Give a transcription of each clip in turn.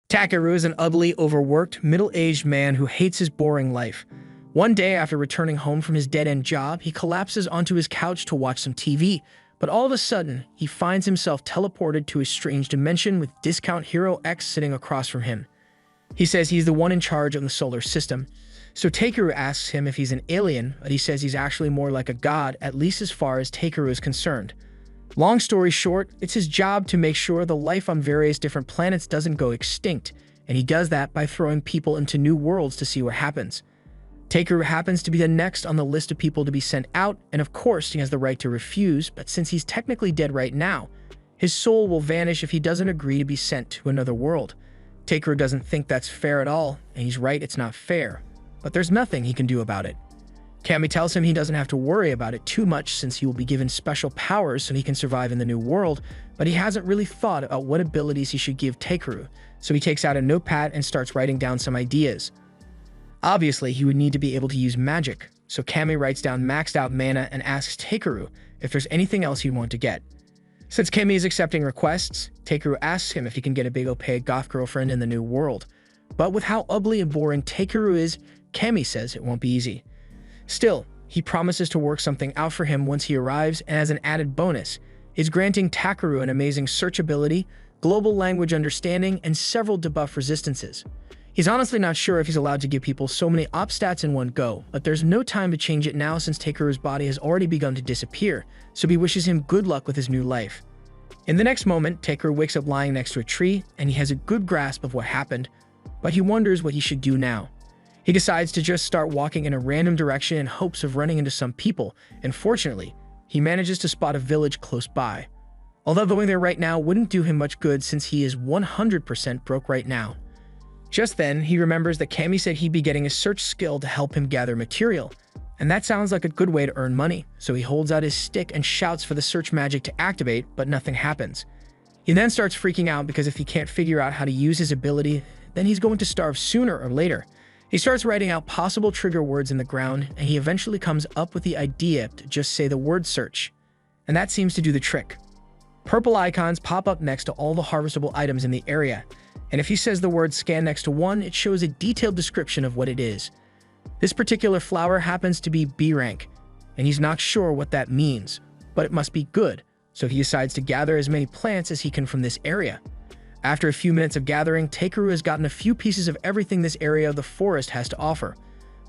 Takeru is an ugly, overworked, middle-aged man who hates his boring life. One day, after returning home from his dead-end job, he collapses onto his couch to watch some TV, but all of a sudden, he finds himself teleported to a strange dimension with Discount Hero X sitting across from him. He says he's the one in charge of the solar system. So Takeru asks him if he's an alien, but he says he's actually more like a god, at least as far as Takeru is concerned. Long story short, it's his job to make sure the life on various different planets doesn't go extinct, and he does that by throwing people into new worlds to see what happens. Takeru happens to be the next on the list of people to be sent out, and of course he has the right to refuse, but since he's technically dead right now, his soul will vanish if he doesn't agree to be sent to another world. Takeru doesn't think that's fair at all, and he's right, it's not fair, but there's nothing he can do about it. Kami tells him he doesn't have to worry about it too much since he will be given special powers so he can survive in the new world, but he hasn't really thought about what abilities he should give Takeru, so he takes out a notepad and starts writing down some ideas. Obviously, he would need to be able to use magic, so Kami writes down maxed out mana and asks Takeru if there's anything else he'd want to get. Since Kami is accepting requests, Takeru asks him if he can get a big OP goth girlfriend in the new world. But with how ugly and boring Takeru is, Kami says it won't be easy. Still, he promises to work something out for him once he arrives, and as an added bonus, is granting Takeru an amazing search ability, global language understanding, and several debuff resistances. He's honestly not sure if he's allowed to give people so many op stats in one go, but there's no time to change it now since Takeru's body has already begun to disappear, so he wishes him good luck with his new life. In the next moment, Takeru wakes up lying next to a tree, and he has a good grasp of what happened, but he wonders what he should do now. He decides to just start walking in a random direction in hopes of running into some people, and fortunately, he manages to spot a village close by. Although going there right now wouldn't do him much good since he is 100% broke right now. Just then, he remembers that Kami said he'd be getting a search skill to help him gather material, and that sounds like a good way to earn money, so he holds out his stick and shouts for the search magic to activate, but nothing happens. He then starts freaking out because if he can't figure out how to use his ability, then he's going to starve sooner or later. He starts writing out possible trigger words in the ground, and he eventually comes up with the idea to just say the word search. And that seems to do the trick. Purple icons pop up next to all the harvestable items in the area, and if he says the word scan next to one, it shows a detailed description of what it is. This particular flower happens to be B rank, and he's not sure what that means, but it must be good, so he decides to gather as many plants as he can from this area. After a few minutes of gathering, Takeru has gotten a few pieces of everything this area of the forest has to offer.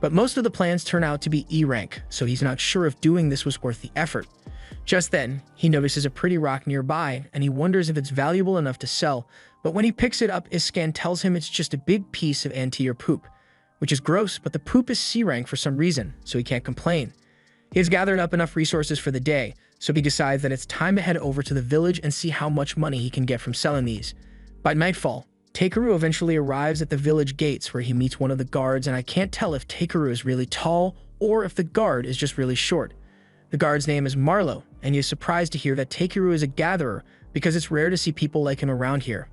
But most of the plants turn out to be E rank, so he's not sure if doing this was worth the effort. Just then, he notices a pretty rock nearby, and he wonders if it's valuable enough to sell, but when he picks it up, his scan tells him it's just a big piece of anterior poop, which is gross, but the poop is C rank for some reason, so he can't complain. He has gathered up enough resources for the day, so he decides that it's time to head over to the village and see how much money he can get from selling these. By nightfall, Takeru eventually arrives at the village gates where he meets one of the guards, and I can't tell if Takeru is really tall or if the guard is just really short. The guard's name is Marlowe, and he is surprised to hear that Takeru is a gatherer because it's rare to see people like him around here.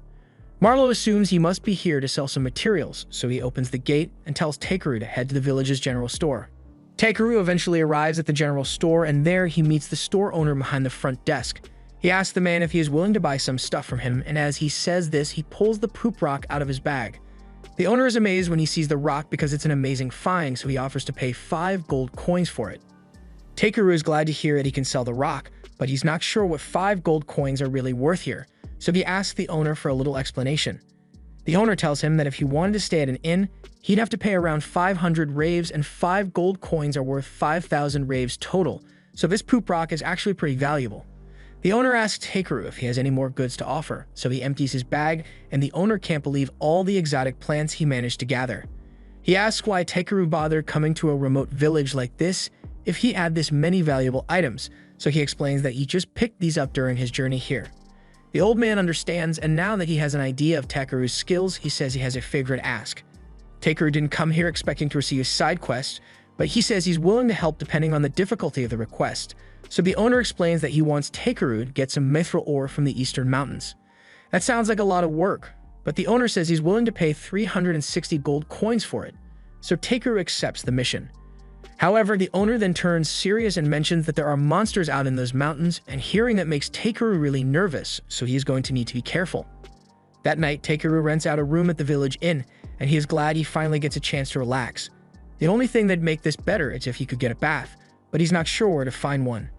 Marlowe assumes he must be here to sell some materials, so he opens the gate and tells Takeru to head to the village's general store. Takeru eventually arrives at the general store, and there he meets the store owner behind the front desk. He asks the man if he is willing to buy some stuff from him, and as he says this, he pulls the poop rock out of his bag. The owner is amazed when he sees the rock because it's an amazing find, so he offers to pay 5 gold coins for it. Takeru is glad to hear that he can sell the rock, but he's not sure what 5 gold coins are really worth here, so he asks the owner for a little explanation. The owner tells him that if he wanted to stay at an inn, he'd have to pay around 500 raves, and 5 gold coins are worth 5,000 raves total, so this poop rock is actually pretty valuable. The owner asks Takeru if he has any more goods to offer, so he empties his bag, and the owner can't believe all the exotic plants he managed to gather. He asks why Takeru bothered coming to a remote village like this if he had this many valuable items, so he explains that he just picked these up during his journey here. The old man understands, and now that he has an idea of Takeru's skills, he says he has a favorite ask. Takeru didn't come here expecting to receive a side quest, but he says he's willing to help depending on the difficulty of the request. So the owner explains that he wants Takeru to get some mithril ore from the eastern mountains. That sounds like a lot of work, but the owner says he's willing to pay 360 gold coins for it, so Takeru accepts the mission. However, the owner then turns serious and mentions that there are monsters out in those mountains, and hearing that makes Takeru really nervous, so he is going to need to be careful. That night, Takeru rents out a room at the village inn, and he is glad he finally gets a chance to relax. The only thing that'd make this better is if he could get a bath, but he's not sure where to find one.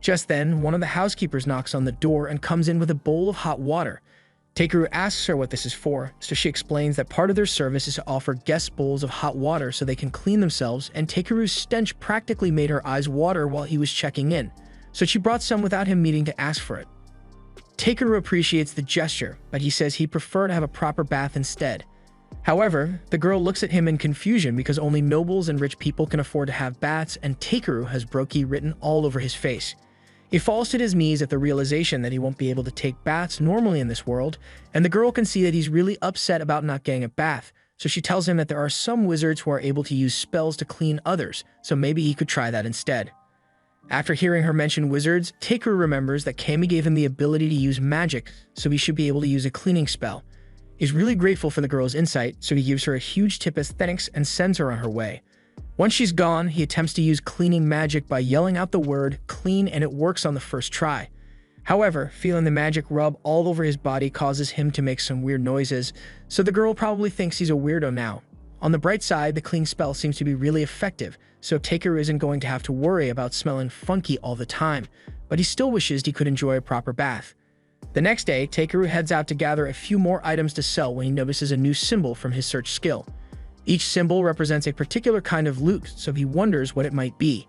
Just then, one of the housekeepers knocks on the door and comes in with a bowl of hot water. Takeru asks her what this is for, so she explains that part of their service is to offer guests bowls of hot water so they can clean themselves, and Takeru's stench practically made her eyes water while he was checking in, so she brought some without him needing to ask for it. Takeru appreciates the gesture, but he says he'd prefer to have a proper bath instead. However, the girl looks at him in confusion because only nobles and rich people can afford to have baths, and Takeru has Broki written all over his face. He falls to his knees at the realization that he won't be able to take baths normally in this world, and the girl can see that he's really upset about not getting a bath, so she tells him that there are some wizards who are able to use spells to clean others, so maybe he could try that instead. After hearing her mention wizards, Takeru remembers that Kami gave him the ability to use magic, so he should be able to use a cleaning spell. He's really grateful for the girl's insight, so he gives her a huge tip as thanks and sends her on her way. Once she's gone, he attempts to use cleaning magic by yelling out the word clean, and it works on the first try. However, feeling the magic rub all over his body causes him to make some weird noises, so the girl probably thinks he's a weirdo now. On the bright side, the clean spell seems to be really effective, so Takeru isn't going to have to worry about smelling funky all the time, but he still wishes he could enjoy a proper bath. The next day, Takeru heads out to gather a few more items to sell when he notices a new symbol from his search skill. Each symbol represents a particular kind of loot, so he wonders what it might be.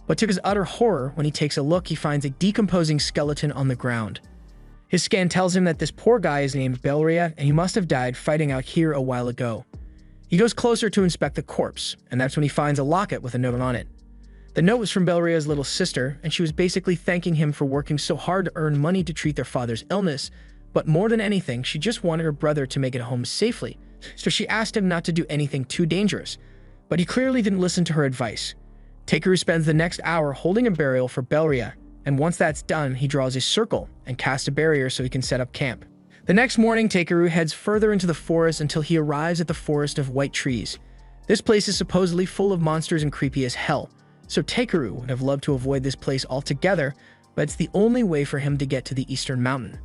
But to his utter horror, when he takes a look, he finds a decomposing skeleton on the ground. His scan tells him that this poor guy is named Belria, and he must have died fighting out here a while ago. He goes closer to inspect the corpse, and that's when he finds a locket with a note on it. The note was from Belria's little sister, and she was basically thanking him for working so hard to earn money to treat their father's illness, but more than anything, she just wanted her brother to make it home safely, so she asked him not to do anything too dangerous. But he clearly didn't listen to her advice. Takeru spends the next hour holding a burial for Belria, and once that's done, he draws a circle and casts a barrier so he can set up camp. The next morning, Takeru heads further into the forest until he arrives at the Forest of White Trees. This place is supposedly full of monsters and creepy as hell, so Takeru would have loved to avoid this place altogether, but it's the only way for him to get to the eastern mountain.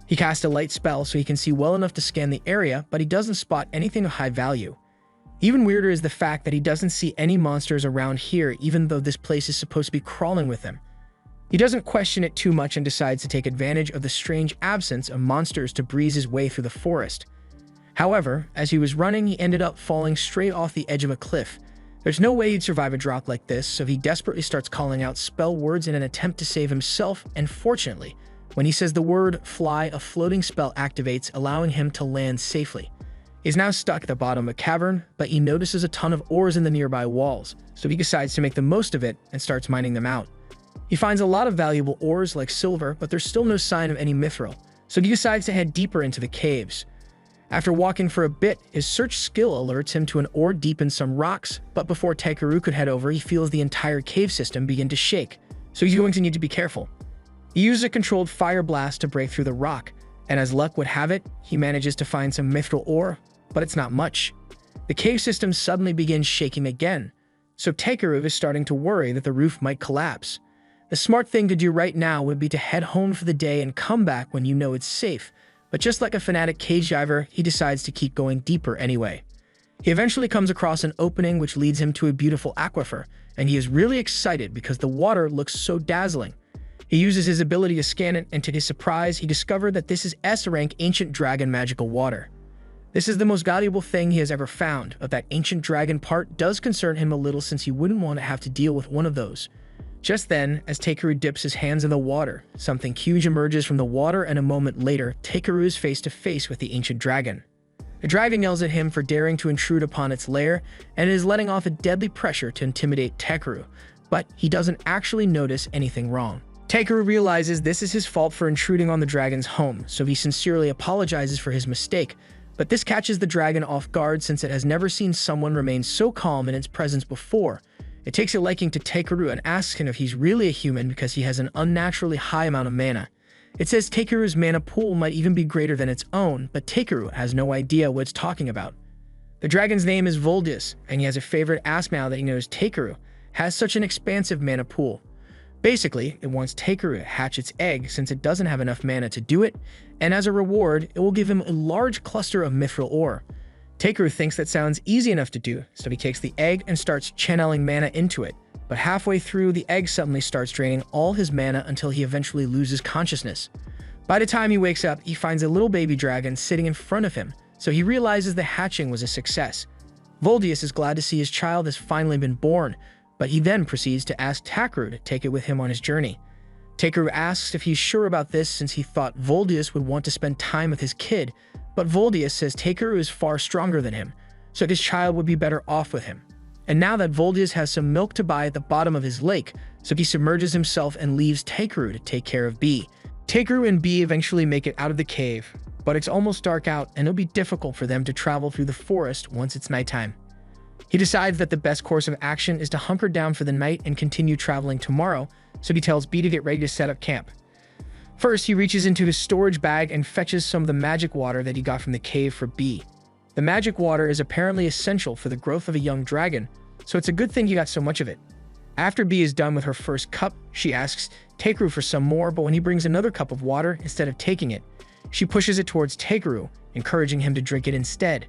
He casts a light spell so he can see well enough to scan the area, but he doesn't spot anything of high value. Even weirder is the fact that he doesn't see any monsters around here, even though this place is supposed to be crawling with him. He doesn't question it too much and decides to take advantage of the strange absence of monsters to breeze his way through the forest. However, as he was running, he ended up falling straight off the edge of a cliff. There's no way he'd survive a drop like this, so he desperately starts calling out spell words in an attempt to save himself, and fortunately, when he says the word fly, a floating spell activates, allowing him to land safely. He's now stuck at the bottom of a cavern, but he notices a ton of ores in the nearby walls, so he decides to make the most of it and starts mining them out. He finds a lot of valuable ores like silver, but there's still no sign of any mithril, so he decides to head deeper into the caves. After walking for a bit, his search skill alerts him to an ore deep in some rocks, but before Takeru could head over, he feels the entire cave system begin to shake, so he's going to need to be careful. He uses a controlled fire blast to break through the rock, and as luck would have it, he manages to find some mithril ore, but it's not much. The cave system suddenly begins shaking again, so Takeru is starting to worry that the roof might collapse. The smart thing to do right now would be to head home for the day and come back when you know it's safe, but just like a fanatic cage diver, he decides to keep going deeper anyway. He eventually comes across an opening which leads him to a beautiful aquifer, and he is really excited because the water looks so dazzling. He uses his ability to scan it, and to his surprise, he discovered that this is S-rank ancient dragon magical water. This is the most valuable thing he has ever found, but that ancient dragon part does concern him a little since he wouldn't want to have to deal with one of those. Just then, as Takeru dips his hands in the water, something huge emerges from the water, and a moment later, Takeru is face to face with the ancient dragon. The dragon yells at him for daring to intrude upon its lair, and it is letting off a deadly pressure to intimidate Takeru, but he doesn't actually notice anything wrong. Takeru realizes this is his fault for intruding on the dragon's home, so he sincerely apologizes for his mistake, but this catches the dragon off guard since it has never seen someone remain so calm in its presence before. It takes a liking to Takeru and asks him if he's really a human because he has an unnaturally high amount of mana. It says Takeru's mana pool might even be greater than its own, but Takeru has no idea what it's talking about. The dragon's name is Voldius, and he has a favorite ask now that he knows Takeru has such an expansive mana pool. Basically, it wants Takeru to hatch its egg since it doesn't have enough mana to do it, and as a reward, it will give him a large cluster of mithril ore. Takeru thinks that sounds easy enough to do, so he takes the egg and starts channeling mana into it. But halfway through, the egg suddenly starts draining all his mana until he eventually loses consciousness. By the time he wakes up, he finds a little baby dragon sitting in front of him, so he realizes the hatching was a success. Voldius is glad to see his child has finally been born, but he then proceeds to ask Takeru to take it with him on his journey. Takeru asks if he's sure about this since he thought Voldius would want to spend time with his kid, but Voldius says Takeru is far stronger than him, so his child would be better off with him. And now that Voldius has some milk to buy at the bottom of his lake, so he submerges himself and leaves Takeru to take care of Bee. Takeru and Bee eventually make it out of the cave, but it's almost dark out and it'll be difficult for them to travel through the forest once it's nighttime. He decides that the best course of action is to hunker down for the night and continue traveling tomorrow, so he tells Bee to get ready to set up camp. First, he reaches into his storage bag and fetches some of the magic water that he got from the cave for Bee. The magic water is apparently essential for the growth of a young dragon, so it's a good thing he got so much of it. After Bee is done with her first cup, she asks Takeru for some more, but when he brings another cup of water, instead of taking it, she pushes it towards Takeru, encouraging him to drink it instead.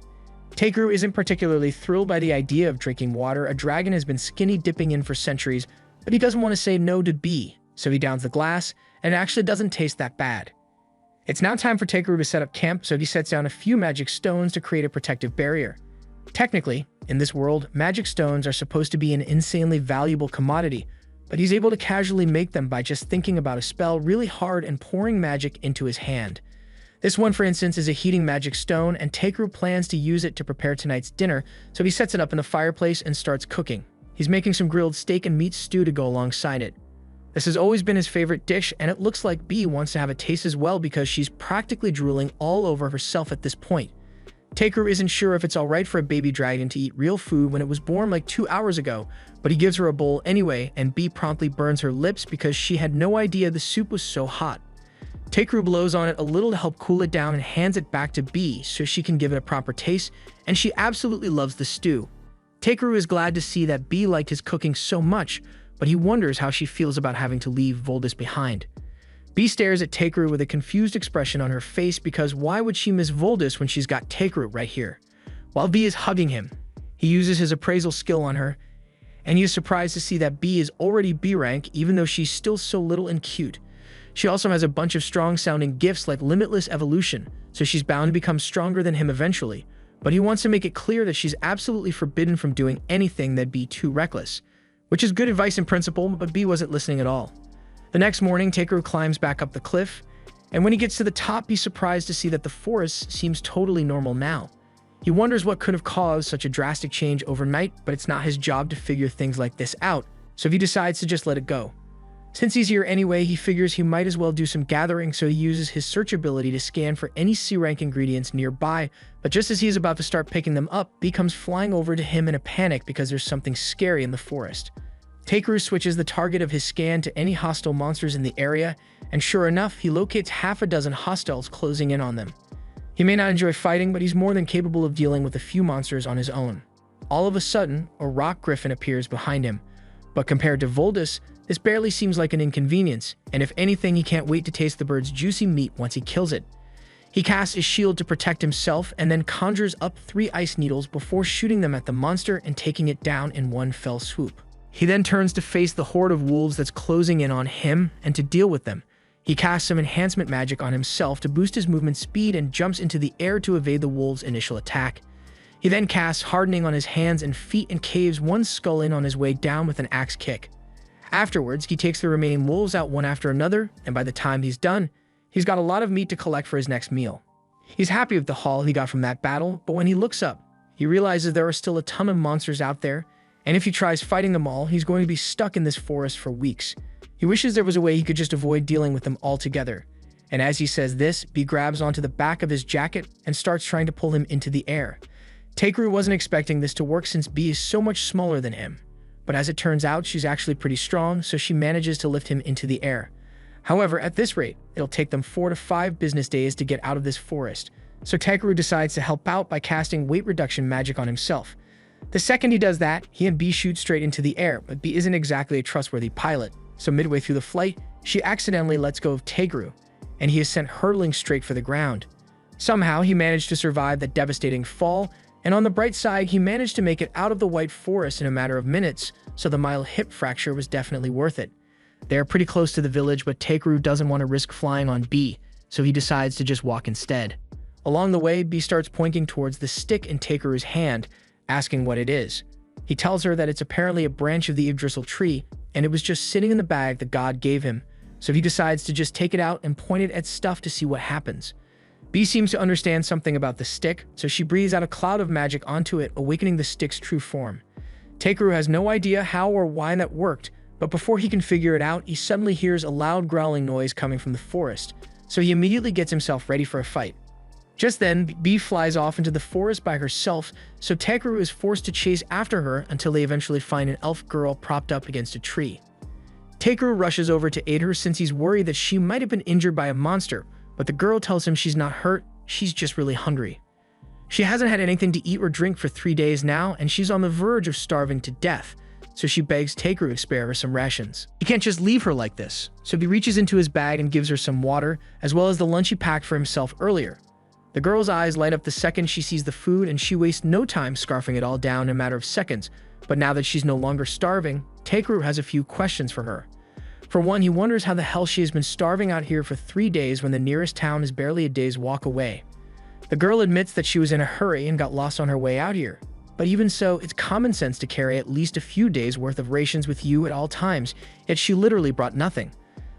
Takeru isn't particularly thrilled by the idea of drinking water a dragon has been skinny dipping in for centuries, but he doesn't want to say no to Bee, so he downs the glass, and it actually doesn't taste that bad. It's now time for Takeru to set up camp, so he sets down a few magic stones to create a protective barrier. Technically, in this world, magic stones are supposed to be an insanely valuable commodity, but he's able to casually make them by just thinking about a spell really hard and pouring magic into his hand. This one, for instance, is a heating magic stone, and Takeru plans to use it to prepare tonight's dinner, so he sets it up in the fireplace and starts cooking. He's making some grilled steak and meat stew to go alongside it. This has always been his favorite dish, and it looks like Bee wants to have a taste as well because she's practically drooling all over herself at this point. Takeru isn't sure if it's alright for a baby dragon to eat real food when it was born like 2 hours ago, but he gives her a bowl anyway, and Bee promptly burns her lips because she had no idea the soup was so hot. Takeru blows on it a little to help cool it down and hands it back to Bee so she can give it a proper taste, and she absolutely loves the stew. Takeru is glad to see that Bee liked his cooking so much, but he wonders how she feels about having to leave Voldius behind. Bee stares at Takeru with a confused expression on her face because why would she miss Voldius when she's got Takeru right here? While Bee is hugging him, he uses his appraisal skill on her, and he is surprised to see that Bee is already B rank even though she's still so little and cute. She also has a bunch of strong-sounding gifts like Limitless Evolution, so she's bound to become stronger than him eventually, but he wants to make it clear that she's absolutely forbidden from doing anything that'd be too reckless. Which is good advice in principle, but Bee wasn't listening at all. The next morning, Takeru climbs back up the cliff, and when he gets to the top, he's surprised to see that the forest seems totally normal now. He wonders what could have caused such a drastic change overnight, but it's not his job to figure things like this out, so he decides to just let it go. Since he's here anyway, he figures he might as well do some gathering, so he uses his search ability to scan for any C-rank ingredients nearby, but just as he's about to start picking them up, Bee comes flying over to him in a panic because there's something scary in the forest. Takeru switches the target of his scan to any hostile monsters in the area, and sure enough, he locates half a dozen hostiles closing in on them. He may not enjoy fighting, but he's more than capable of dealing with a few monsters on his own. All of a sudden, a rock griffin appears behind him, but compared to Voldius, this barely seems like an inconvenience, and if anything, he can't wait to taste the bird's juicy meat once he kills it. He casts his shield to protect himself and then conjures up 3 ice needles before shooting them at the monster and taking it down in one fell swoop. He then turns to face the horde of wolves that's closing in on him and to deal with them. He casts some enhancement magic on himself to boost his movement speed and jumps into the air to evade the wolves' initial attack. He then casts hardening on his hands and feet and caves one skull in on his way down with an axe kick. Afterwards, he takes the remaining wolves out one after another, and by the time he's done, he's got a lot of meat to collect for his next meal. He's happy with the haul he got from that battle, but when he looks up, he realizes there are still a ton of monsters out there, and if he tries fighting them all, he's going to be stuck in this forest for weeks. He wishes there was a way he could just avoid dealing with them altogether. And as he says this, Bee grabs onto the back of his jacket and starts trying to pull him into the air. Takeru wasn't expecting this to work since Bee is so much smaller than him. But as it turns out, she's actually pretty strong, so she manages to lift him into the air. However, at this rate, it'll take them 4 to 5 business days to get out of this forest. So Takeru decides to help out by casting weight reduction magic on himself. The second he does that, he and Bee shoot straight into the air, but Bee isn't exactly a trustworthy pilot. So midway through the flight, she accidentally lets go of Takeru, and he is sent hurtling straight for the ground. Somehow, he managed to survive that devastating fall, and on the bright side, he managed to make it out of the white forest in a matter of minutes, so the mild hip fracture was definitely worth it. They are pretty close to the village, but Takeru doesn't want to risk flying on B, so he decides to just walk instead. Along the way, B starts pointing towards the stick in Takeru's hand, asking what it is. He tells her that it's apparently a branch of the Yggdrasil tree, and it was just sitting in the bag that God gave him, so he decides to just take it out and point it at stuff to see what happens. B seems to understand something about the stick, so she breathes out a cloud of magic onto it, awakening the stick's true form. Takeru has no idea how or why that worked, but before he can figure it out, he suddenly hears a loud growling noise coming from the forest, so he immediately gets himself ready for a fight. Just then, B flies off into the forest by herself, so Takeru is forced to chase after her until they eventually find an elf girl propped up against a tree. Takeru rushes over to aid her since he's worried that she might have been injured by a monster, but the girl tells him she's not hurt, she's just really hungry. She hasn't had anything to eat or drink for 3 days now, and she's on the verge of starving to death, so she begs Takeru to spare her some rations. He can't just leave her like this, so he reaches into his bag and gives her some water, as well as the lunch he packed for himself earlier. The girl's eyes light up the second she sees the food, and she wastes no time scarfing it all down in a matter of seconds. But now that she's no longer starving, Takeru has a few questions for her. For one, he wonders how the hell she has been starving out here for 3 days when the nearest town is barely a day's walk away. The girl admits that she was in a hurry and got lost on her way out here. But even so, it's common sense to carry at least a few days' worth of rations with you at all times, yet she literally brought nothing.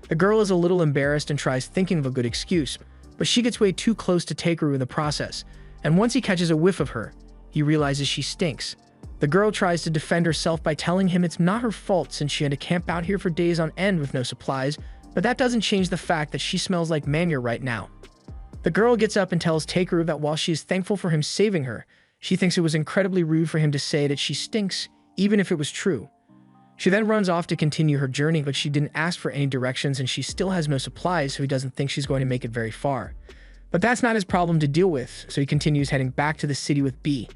The girl is a little embarrassed and tries thinking of a good excuse, but she gets way too close to Takeru in the process, and once he catches a whiff of her, he realizes she stinks. The girl tries to defend herself by telling him it's not her fault since she had to camp out here for days on end with no supplies, but that doesn't change the fact that she smells like manure right now. The girl gets up and tells Takeru that while she is thankful for him saving her, she thinks it was incredibly rude for him to say that she stinks, even if it was true. She then runs off to continue her journey, but she didn't ask for any directions and she still has no supplies, so he doesn't think she's going to make it very far. But that's not his problem to deal with, so he continues heading back to the city with B.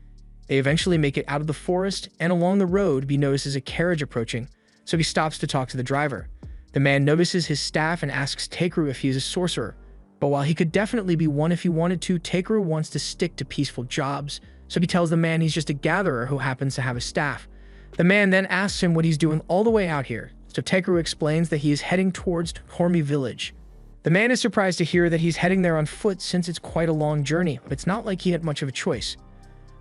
They eventually make it out of the forest, and along the road, B notices a carriage approaching, so he stops to talk to the driver. The man notices his staff and asks Takeru if he is a sorcerer, but while he could definitely be one if he wanted to, Takeru wants to stick to peaceful jobs, so he tells the man he's just a gatherer who happens to have a staff. The man then asks him what he's doing all the way out here, so Takeru explains that he is heading towards Hormi village. The man is surprised to hear that he's heading there on foot since it's quite a long journey, but it's not like he had much of a choice.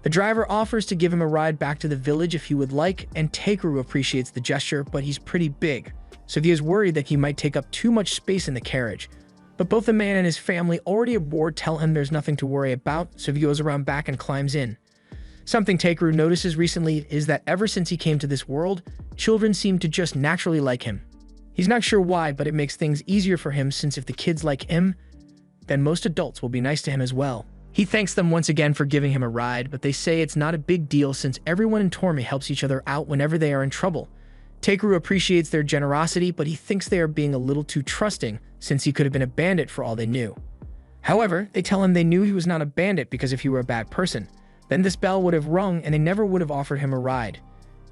The driver offers to give him a ride back to the village if he would like, and Takeru appreciates the gesture, but he's pretty big, so he is worried that he might take up too much space in the carriage. But both the man and his family already aboard tell him there's nothing to worry about, so he goes around back and climbs in. Something Takeru notices recently is that ever since he came to this world, children seem to just naturally like him. He's not sure why, but it makes things easier for him since if the kids like him, then most adults will be nice to him as well. He thanks them once again for giving him a ride, but they say it's not a big deal since everyone in Tormi helps each other out whenever they are in trouble. Takeru appreciates their generosity, but he thinks they are being a little too trusting since he could have been a bandit for all they knew. However, they tell him they knew he was not a bandit because if he were a bad person, then this bell would have rung and they never would have offered him a ride.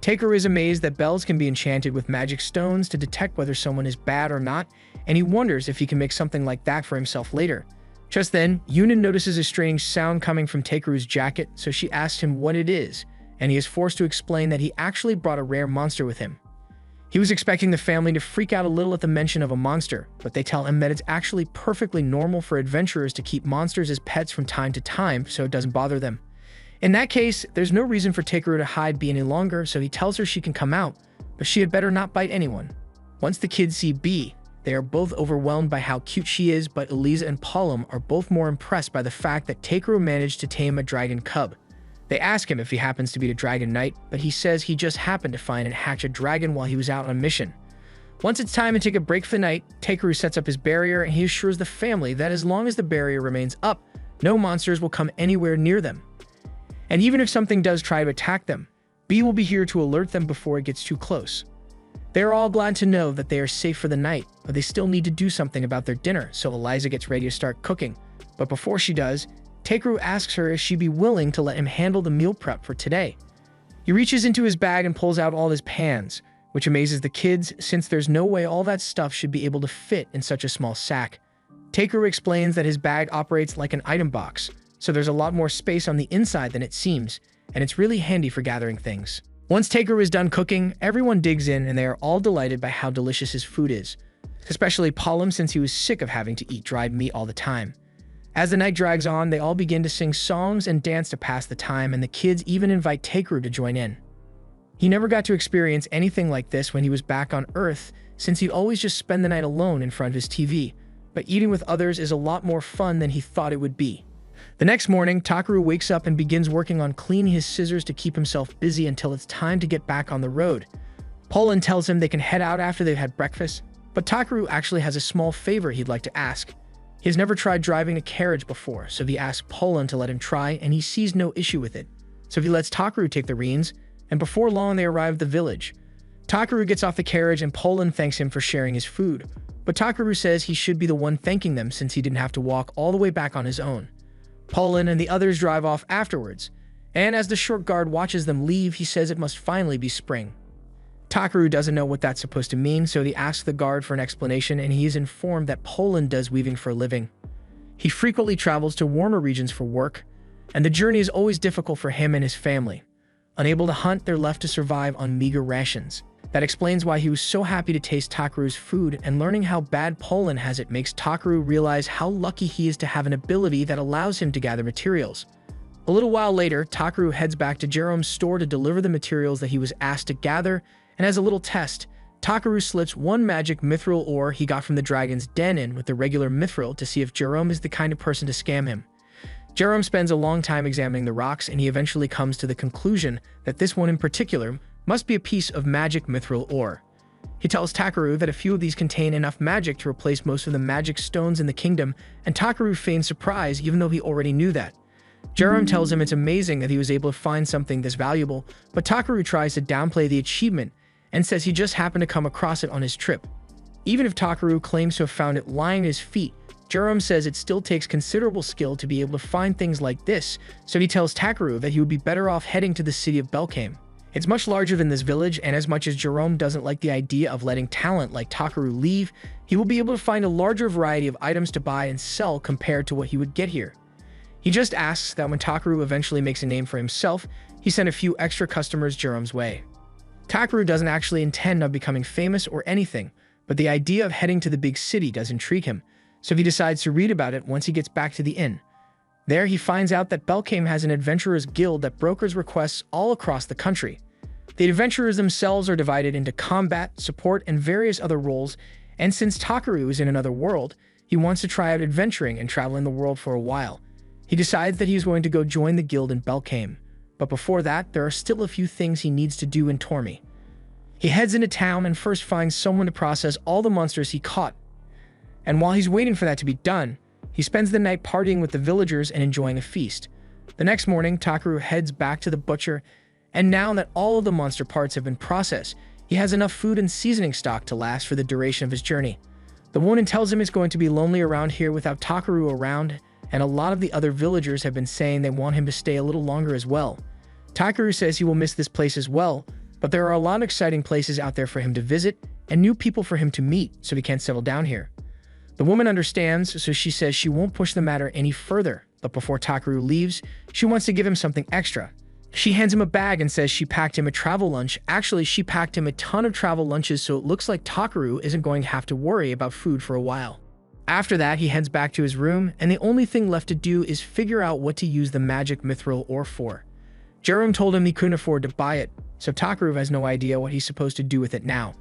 Takeru is amazed that bells can be enchanted with magic stones to detect whether someone is bad or not, and he wonders if he can make something like that for himself later. Just then, Yunin notices a strange sound coming from Takeru's jacket, so she asks him what it is, and he is forced to explain that he actually brought a rare monster with him. He was expecting the family to freak out a little at the mention of a monster, but they tell him that it's actually perfectly normal for adventurers to keep monsters as pets from time to time, so it doesn't bother them. In that case, there's no reason for Takeru to hide B any longer, so he tells her she can come out, but she had better not bite anyone. Once the kids see B, they are both overwhelmed by how cute she is, but Eliza and Palom are both more impressed by the fact that Takeru managed to tame a dragon cub. They ask him if he happens to be the Dragon Knight, but he says he just happened to find and hatch a dragon while he was out on a mission. Once it's time to take a break for the night, Takeru sets up his barrier and he assures the family that as long as the barrier remains up, no monsters will come anywhere near them. And even if something does try to attack them, B will be here to alert them before it gets too close. They are all glad to know that they are safe for the night, but they still need to do something about their dinner, so Eliza gets ready to start cooking. But before she does, Takeru asks her if she'd be willing to let him handle the meal prep for today. He reaches into his bag and pulls out all his pans, which amazes the kids since there's no way all that stuff should be able to fit in such a small sack. Takeru explains that his bag operates like an item box, so there's a lot more space on the inside than it seems, and it's really handy for gathering things. Once Takeru is done cooking, everyone digs in and they are all delighted by how delicious his food is, especially Palom since he was sick of having to eat dried meat all the time. As the night drags on, they all begin to sing songs and dance to pass the time, and the kids even invite Takeru to join in. He never got to experience anything like this when he was back on Earth, since he'd always just spend the night alone in front of his TV, but eating with others is a lot more fun than he thought it would be. The next morning, Takeru wakes up and begins working on cleaning his scissors to keep himself busy until it's time to get back on the road. Poland tells him they can head out after they've had breakfast, but Takeru actually has a small favor he'd like to ask. He has never tried driving a carriage before, so he asks Poland to let him try, and he sees no issue with it. So he lets Takeru take the reins, and before long they arrive at the village. Takeru gets off the carriage and Poland thanks him for sharing his food, but Takeru says he should be the one thanking them since he didn't have to walk all the way back on his own. Poland and the others drive off afterwards, and as the short guard watches them leave, he says it must finally be spring. Takeru doesn't know what that's supposed to mean, so he asks the guard for an explanation, and he is informed that Poland does weaving for a living. He frequently travels to warmer regions for work, and the journey is always difficult for him and his family. Unable to hunt, they're left to survive on meager rations. That explains why he was so happy to taste Takeru's food, and learning how bad Poland has it makes Takeru realize how lucky he is to have an ability that allows him to gather materials. A little while later, Takeru heads back to Jerome's store to deliver the materials that he was asked to gather, and as a little test, Takeru slips one magic mithril ore he got from the dragon's den in with the regular mithril to see if Jerome is the kind of person to scam him. Jerome spends a long time examining the rocks, and he eventually comes to the conclusion that this one in particular must be a piece of magic mithril ore. He tells Takeru that a few of these contain enough magic to replace most of the magic stones in the kingdom, and Takeru feigns surprise even though he already knew that. Jerome tells him it's amazing that he was able to find something this valuable, but Takeru tries to downplay the achievement and says he just happened to come across it on his trip. Even if Takeru claims to have found it lying at his feet, Jerome says it still takes considerable skill to be able to find things like this, so he tells Takeru that he would be better off heading to the city of Belkame. It's much larger than this village, and as much as Jerome doesn't like the idea of letting talent like Takeru leave, he will be able to find a larger variety of items to buy and sell compared to what he would get here. He just asks that when Takeru eventually makes a name for himself, he send a few extra customers Jerome's way. Takeru doesn't actually intend on becoming famous or anything, but the idea of heading to the big city does intrigue him, so he decides to read about it once he gets back to the inn. There, he finds out that Belkame has an adventurers guild that brokers requests all across the country. The adventurers themselves are divided into combat, support, and various other roles, and since Takeru is in another world, he wants to try out adventuring and traveling the world for a while. He decides that he is going to go join the guild in Belkame, but before that, there are still a few things he needs to do in Tormy. He heads into town and first finds someone to process all the monsters he caught. And while he's waiting for that to be done, he spends the night partying with the villagers and enjoying a feast. The next morning, Takeru heads back to the butcher, and now that all of the monster parts have been processed, he has enough food and seasoning stock to last for the duration of his journey. The woman tells him it's going to be lonely around here without Takeru around, and a lot of the other villagers have been saying they want him to stay a little longer as well. Takeru says he will miss this place as well, but there are a lot of exciting places out there for him to visit and new people for him to meet, so he can't settle down here. The woman understands, so she says she won't push the matter any further, but before Takeru leaves, she wants to give him something extra. She hands him a bag and says she packed him a travel lunch. Actually, she packed him a ton of travel lunches, so it looks like Takeru isn't going to have to worry about food for a while. After that, he heads back to his room, and the only thing left to do is figure out what to use the magic mithril ore for. Jerome told him he couldn't afford to buy it, so Takeru has no idea what he's supposed to do with it now.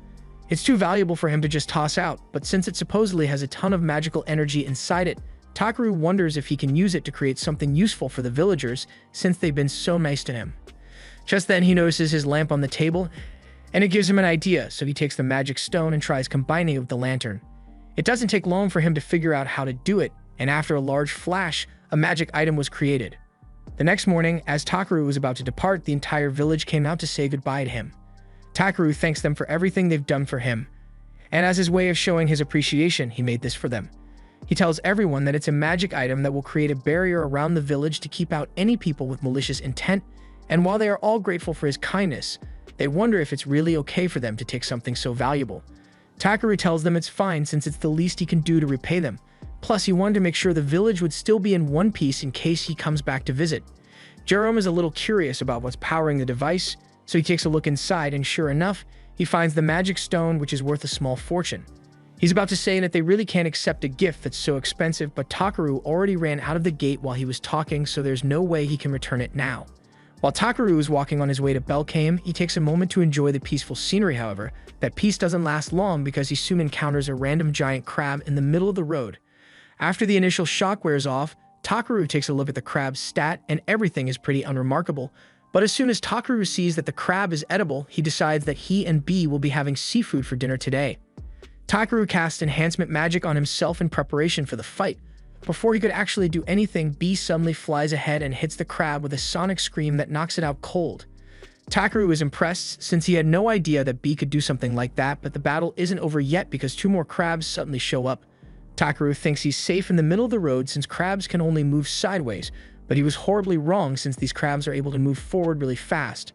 It's too valuable for him to just toss out, but since it supposedly has a ton of magical energy inside it, Takeru wonders if he can use it to create something useful for the villagers since they've been so nice to him. Just then he notices his lamp on the table, and it gives him an idea, so he takes the magic stone and tries combining it with the lantern. It doesn't take long for him to figure out how to do it, and after a large flash, a magic item was created. The next morning, as Takeru was about to depart, the entire village came out to say goodbye to him. Takeru thanks them for everything they've done for him, and as his way of showing his appreciation, he made this for them. He tells everyone that it's a magic item that will create a barrier around the village to keep out any people with malicious intent, and while they are all grateful for his kindness, They wonder if it's really okay for them to take something so valuable. Takaru tells them it's fine since it's the least he can do to repay them. Plus, he wanted to make sure the village would still be in one piece in case he comes back to visit. Jerome is a little curious about what's powering the device, so he takes a look inside and sure enough, he finds the magic stone, which is worth a small fortune. He's about to say that they really can't accept a gift that's so expensive, but Takaru already ran out of the gate while he was talking, so there's no way he can return it now. While Takaru is walking on his way to Belkame, he takes a moment to enjoy the peaceful scenery. However, that peace doesn't last long because he soon encounters a random giant crab in the middle of the road. After the initial shock wears off, Takaru takes a look at the crab's stat and everything is pretty unremarkable. But as soon as Takaru sees that the crab is edible, he decides that he and B will be having seafood for dinner today. Takaru casts enhancement magic on himself in preparation for the fight. Before he could actually do anything, B suddenly flies ahead and hits the crab with a sonic scream that knocks it out cold. Takaru is impressed since he had no idea that B could do something like that, but the battle isn't over yet because two more crabs suddenly show up. Takaru thinks he's safe in the middle of the road since crabs can only move sideways, but he was horribly wrong since these crabs are able to move forward really fast.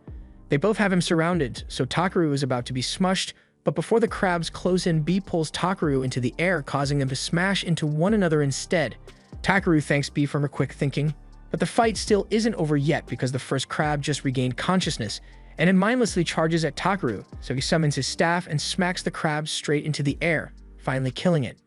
They both have him surrounded, so Takaru is about to be smushed, but before the crabs close in, B pulls Takaru into the air, causing them to smash into one another instead. Takaru thanks B for her quick thinking, but the fight still isn't over yet because the first crab just regained consciousness, and it mindlessly charges at Takaru, so he summons his staff and smacks the crab straight into the air, finally killing it.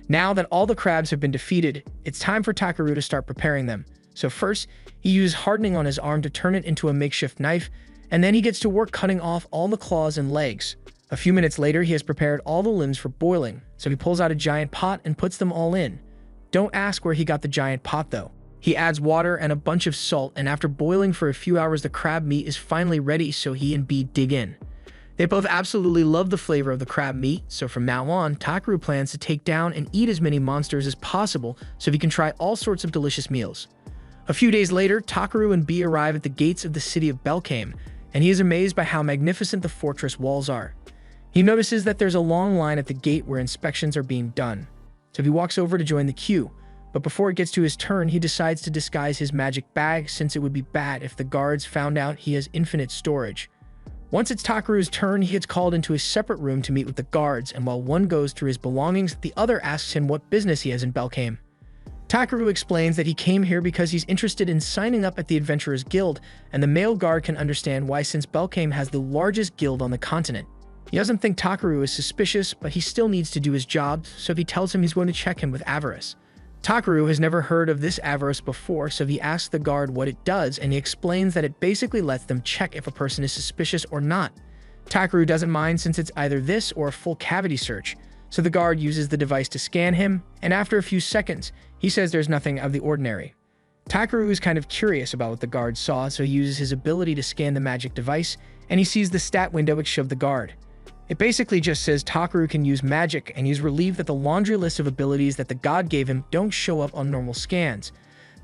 Now that all the crabs have been defeated, it's time for Takaru to start preparing them. So first, he uses hardening on his arm to turn it into a makeshift knife, and then he gets to work cutting off all the claws and legs. A few minutes later, he has prepared all the limbs for boiling, so he pulls out a giant pot and puts them all in. Don't ask where he got the giant pot though. He adds water and a bunch of salt, and after boiling for a few hours, the crab meat is finally ready, so he and B dig in. They both absolutely love the flavor of the crab meat, so from now on, Takaru plans to take down and eat as many monsters as possible so he can try all sorts of delicious meals. A few days later, Takaru and B arrive at the gates of the city of Belkame, and he is amazed by how magnificent the fortress walls are. He notices that there's a long line at the gate where inspections are being done, so he walks over to join the queue. But before it gets to his turn, he decides to disguise his magic bag since it would be bad if the guards found out he has infinite storage. Once it's Takaru's turn, he gets called into a separate room to meet with the guards, and while one goes through his belongings, the other asks him what business he has in Belkame. Takaru explains that he came here because he's interested in signing up at the Adventurers Guild, and the male guard can understand why since Belkame has the largest guild on the continent. He doesn't think Takaru is suspicious, but he still needs to do his job, so he tells him he's going to check him with avarice. Takaru has never heard of this avarice before, so he asks the guard what it does, and he explains that it basically lets them check if a person is suspicious or not. Takaru doesn't mind since it's either this or a full cavity search, so the guard uses the device to scan him, and after a few seconds, he says there's nothing out of the ordinary. Takaru is kind of curious about what the guard saw, so he uses his ability to scan the magic device, and he sees the stat window which showed the guard. It basically just says Takaru can use magic, and he's relieved that the laundry list of abilities that the god gave him don't show up on normal scans.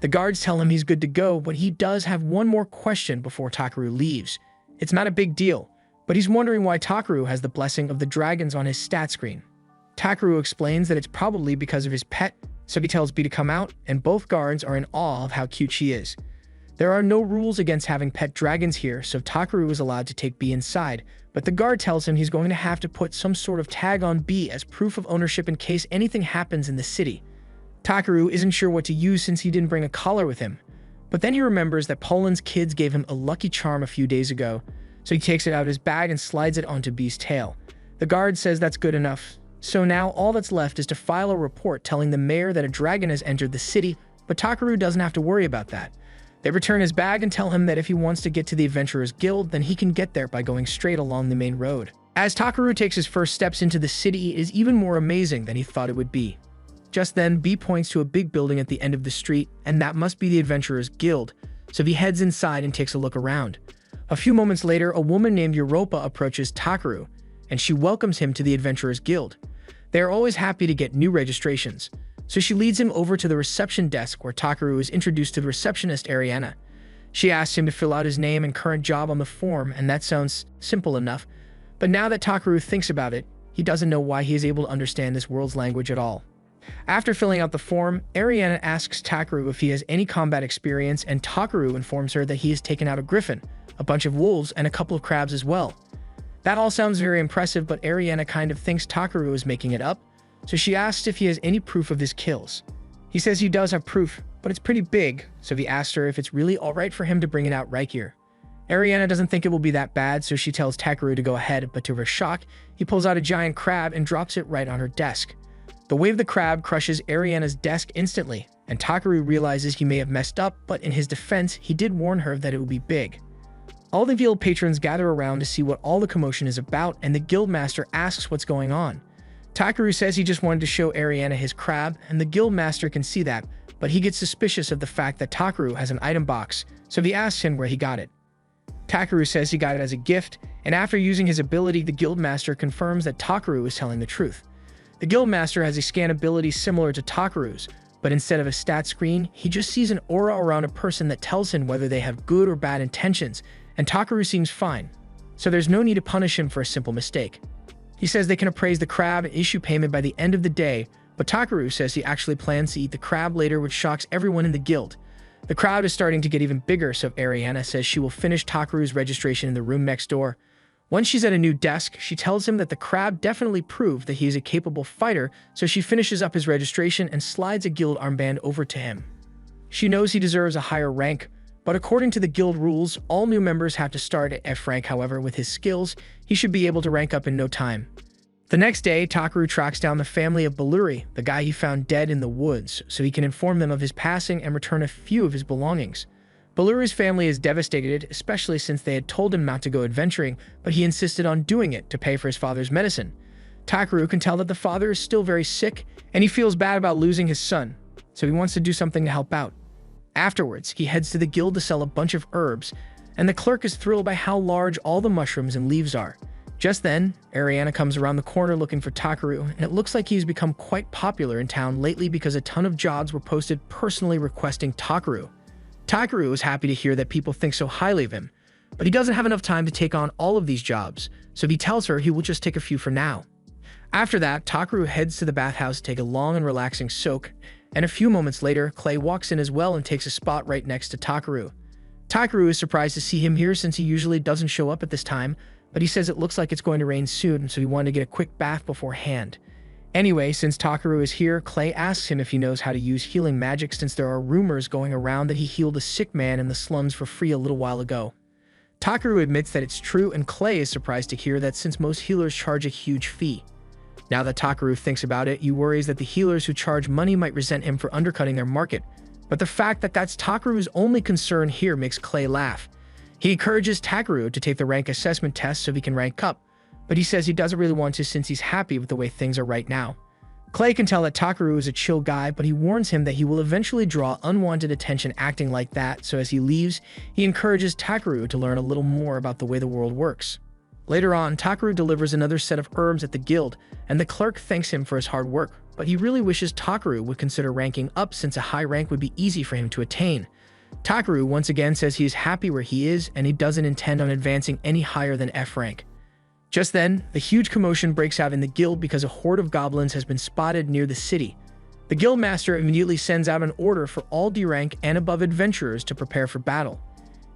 The guards tell him he's good to go, but he does have one more question before Takaru leaves. It's not a big deal, but he's wondering why Takaru has the blessing of the dragons on his stat screen. Takaru explains that it's probably because of his pet, so he tells B to come out, and both guards are in awe of how cute she is. There are no rules against having pet dragons here, so Takaru is allowed to take B inside, but the guard tells him he's going to have to put some sort of tag on B as proof of ownership in case anything happens in the city. Takaru isn't sure what to use since he didn't bring a collar with him, but then he remembers that Poland's kids gave him a lucky charm a few days ago, so he takes it out of his bag and slides it onto B's tail. The guard says that's good enough, so now all that's left is to file a report telling the mayor that a dragon has entered the city, but Takaru doesn't have to worry about that. They return his bag and tell him that if he wants to get to the Adventurers Guild, then he can get there by going straight along the main road. As Takaru takes his first steps into the city, it is even more amazing than he thought it would be. Just then, B points to a big building at the end of the street, and that must be the Adventurers Guild, so he heads inside and takes a look around. A few moments later, a woman named Europa approaches Takaru, and she welcomes him to the Adventurers Guild. They are always happy to get new registrations, so she leads him over to the reception desk where Takaru is introduced to the receptionist Ariana. She asks him to fill out his name and current job on the form, and that sounds simple enough, but now that Takaru thinks about it, he doesn't know why he is able to understand this world's language at all. After filling out the form, Ariana asks Takaru if he has any combat experience, and Takaru informs her that he has taken out a griffin, a bunch of wolves, and a couple of crabs as well. That all sounds very impressive, but Ariana kind of thinks Takaru is making it up, so she asks if he has any proof of his kills. He says he does have proof, but it's pretty big, so he asks her if it's really alright for him to bring it out right here. Ariana doesn't think it will be that bad, so she tells Takaru to go ahead, but to her shock, he pulls out a giant crab and drops it right on her desk. The weight of the crab crushes Ariana's desk instantly, and Takaru realizes he may have messed up, but in his defense, he did warn her that it would be big. All the guild patrons gather around to see what all the commotion is about, and the guild master asks what's going on. Takaru says he just wanted to show Ariana his crab, and the guild master can see that, but he gets suspicious of the fact that Takaru has an item box, so he asks him where he got it. Takaru says he got it as a gift, and after using his ability, the guild master confirms that Takaru is telling the truth. The guild master has a scan ability similar to Takaru's, but instead of a stat screen, he just sees an aura around a person that tells him whether they have good or bad intentions, and Takaru seems fine, so there's no need to punish him for a simple mistake. He says they can appraise the crab and issue payment by the end of the day, but Takaru says he actually plans to eat the crab later, which shocks everyone in the guild. The crowd is starting to get even bigger, so Ariana says she will finish Takaru's registration in the room next door. Once she's at a new desk, she tells him that the crab definitely proved that he is a capable fighter, so she finishes up his registration and slides a guild armband over to him. She knows he deserves a higher rank, but according to the guild rules, all new members have to start at F rank. However, with his skills, he should be able to rank up in no time. The next day, Takaru tracks down the family of Balluri, the guy he found dead in the woods, so he can inform them of his passing and return a few of his belongings. Balluri's family is devastated, especially since they had told him not to go adventuring, but he insisted on doing it to pay for his father's medicine. Takaru can tell that the father is still very sick, and he feels bad about losing his son, so he wants to do something to help out. Afterwards, he heads to the guild to sell a bunch of herbs, and the clerk is thrilled by how large all the mushrooms and leaves are. Just then, Ariana comes around the corner looking for Takaru, and it looks like he's become quite popular in town lately because a ton of jobs were posted personally requesting Takaru. Takaru is happy to hear that people think so highly of him, but he doesn't have enough time to take on all of these jobs, so he tells her he will just take a few for now. After that, Takaru heads to the bathhouse to take a long and relaxing soak, and a few moments later, Clay walks in as well and takes a spot right next to Takaru. Takaru is surprised to see him here since he usually doesn't show up at this time, but he says it looks like it's going to rain soon, so he wanted to get a quick bath beforehand. Anyway, since Takaru is here, Clay asks him if he knows how to use healing magic since there are rumors going around that he healed a sick man in the slums for free a little while ago. Takaru admits that it's true, and Clay is surprised to hear that since most healers charge a huge fee. Now that Takaru thinks about it, he worries that the healers who charge money might resent him for undercutting their market, but the fact that that's Takaru's only concern here makes Clay laugh. He encourages Takaru to take the rank assessment test so he can rank up, but he says he doesn't really want to since he's happy with the way things are right now. Clay can tell that Takaru is a chill guy, but he warns him that he will eventually draw unwanted attention acting like that, so as he leaves, he encourages Takaru to learn a little more about the way the world works. Later on, Takaru delivers another set of herbs at the guild, and the clerk thanks him for his hard work, but he really wishes Takaru would consider ranking up since a high rank would be easy for him to attain. Takaru once again says he is happy where he is, and he doesn't intend on advancing any higher than F rank. Just then, the huge commotion breaks out in the guild because a horde of goblins has been spotted near the city. The guild master immediately sends out an order for all D rank and above adventurers to prepare for battle.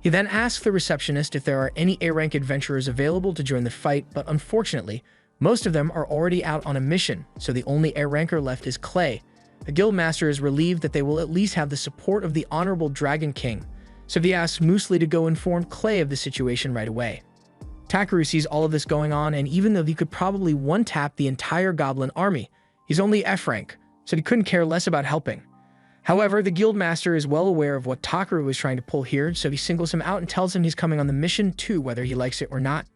He then asks the receptionist if there are any A rank adventurers available to join the fight, but unfortunately, most of them are already out on a mission, so the only A ranker left is Clay. The guild master is relieved that they will at least have the support of the Honorable Dragon King, so he asks Moosley to go inform Clay of the situation right away. Takaru sees all of this going on, and even though he could probably one-tap the entire goblin army, he's only F rank, so he couldn't care less about helping. However, the guild master is well aware of what Takaru is trying to pull here, so he singles him out and tells him he's coming on the mission too, whether he likes it or not.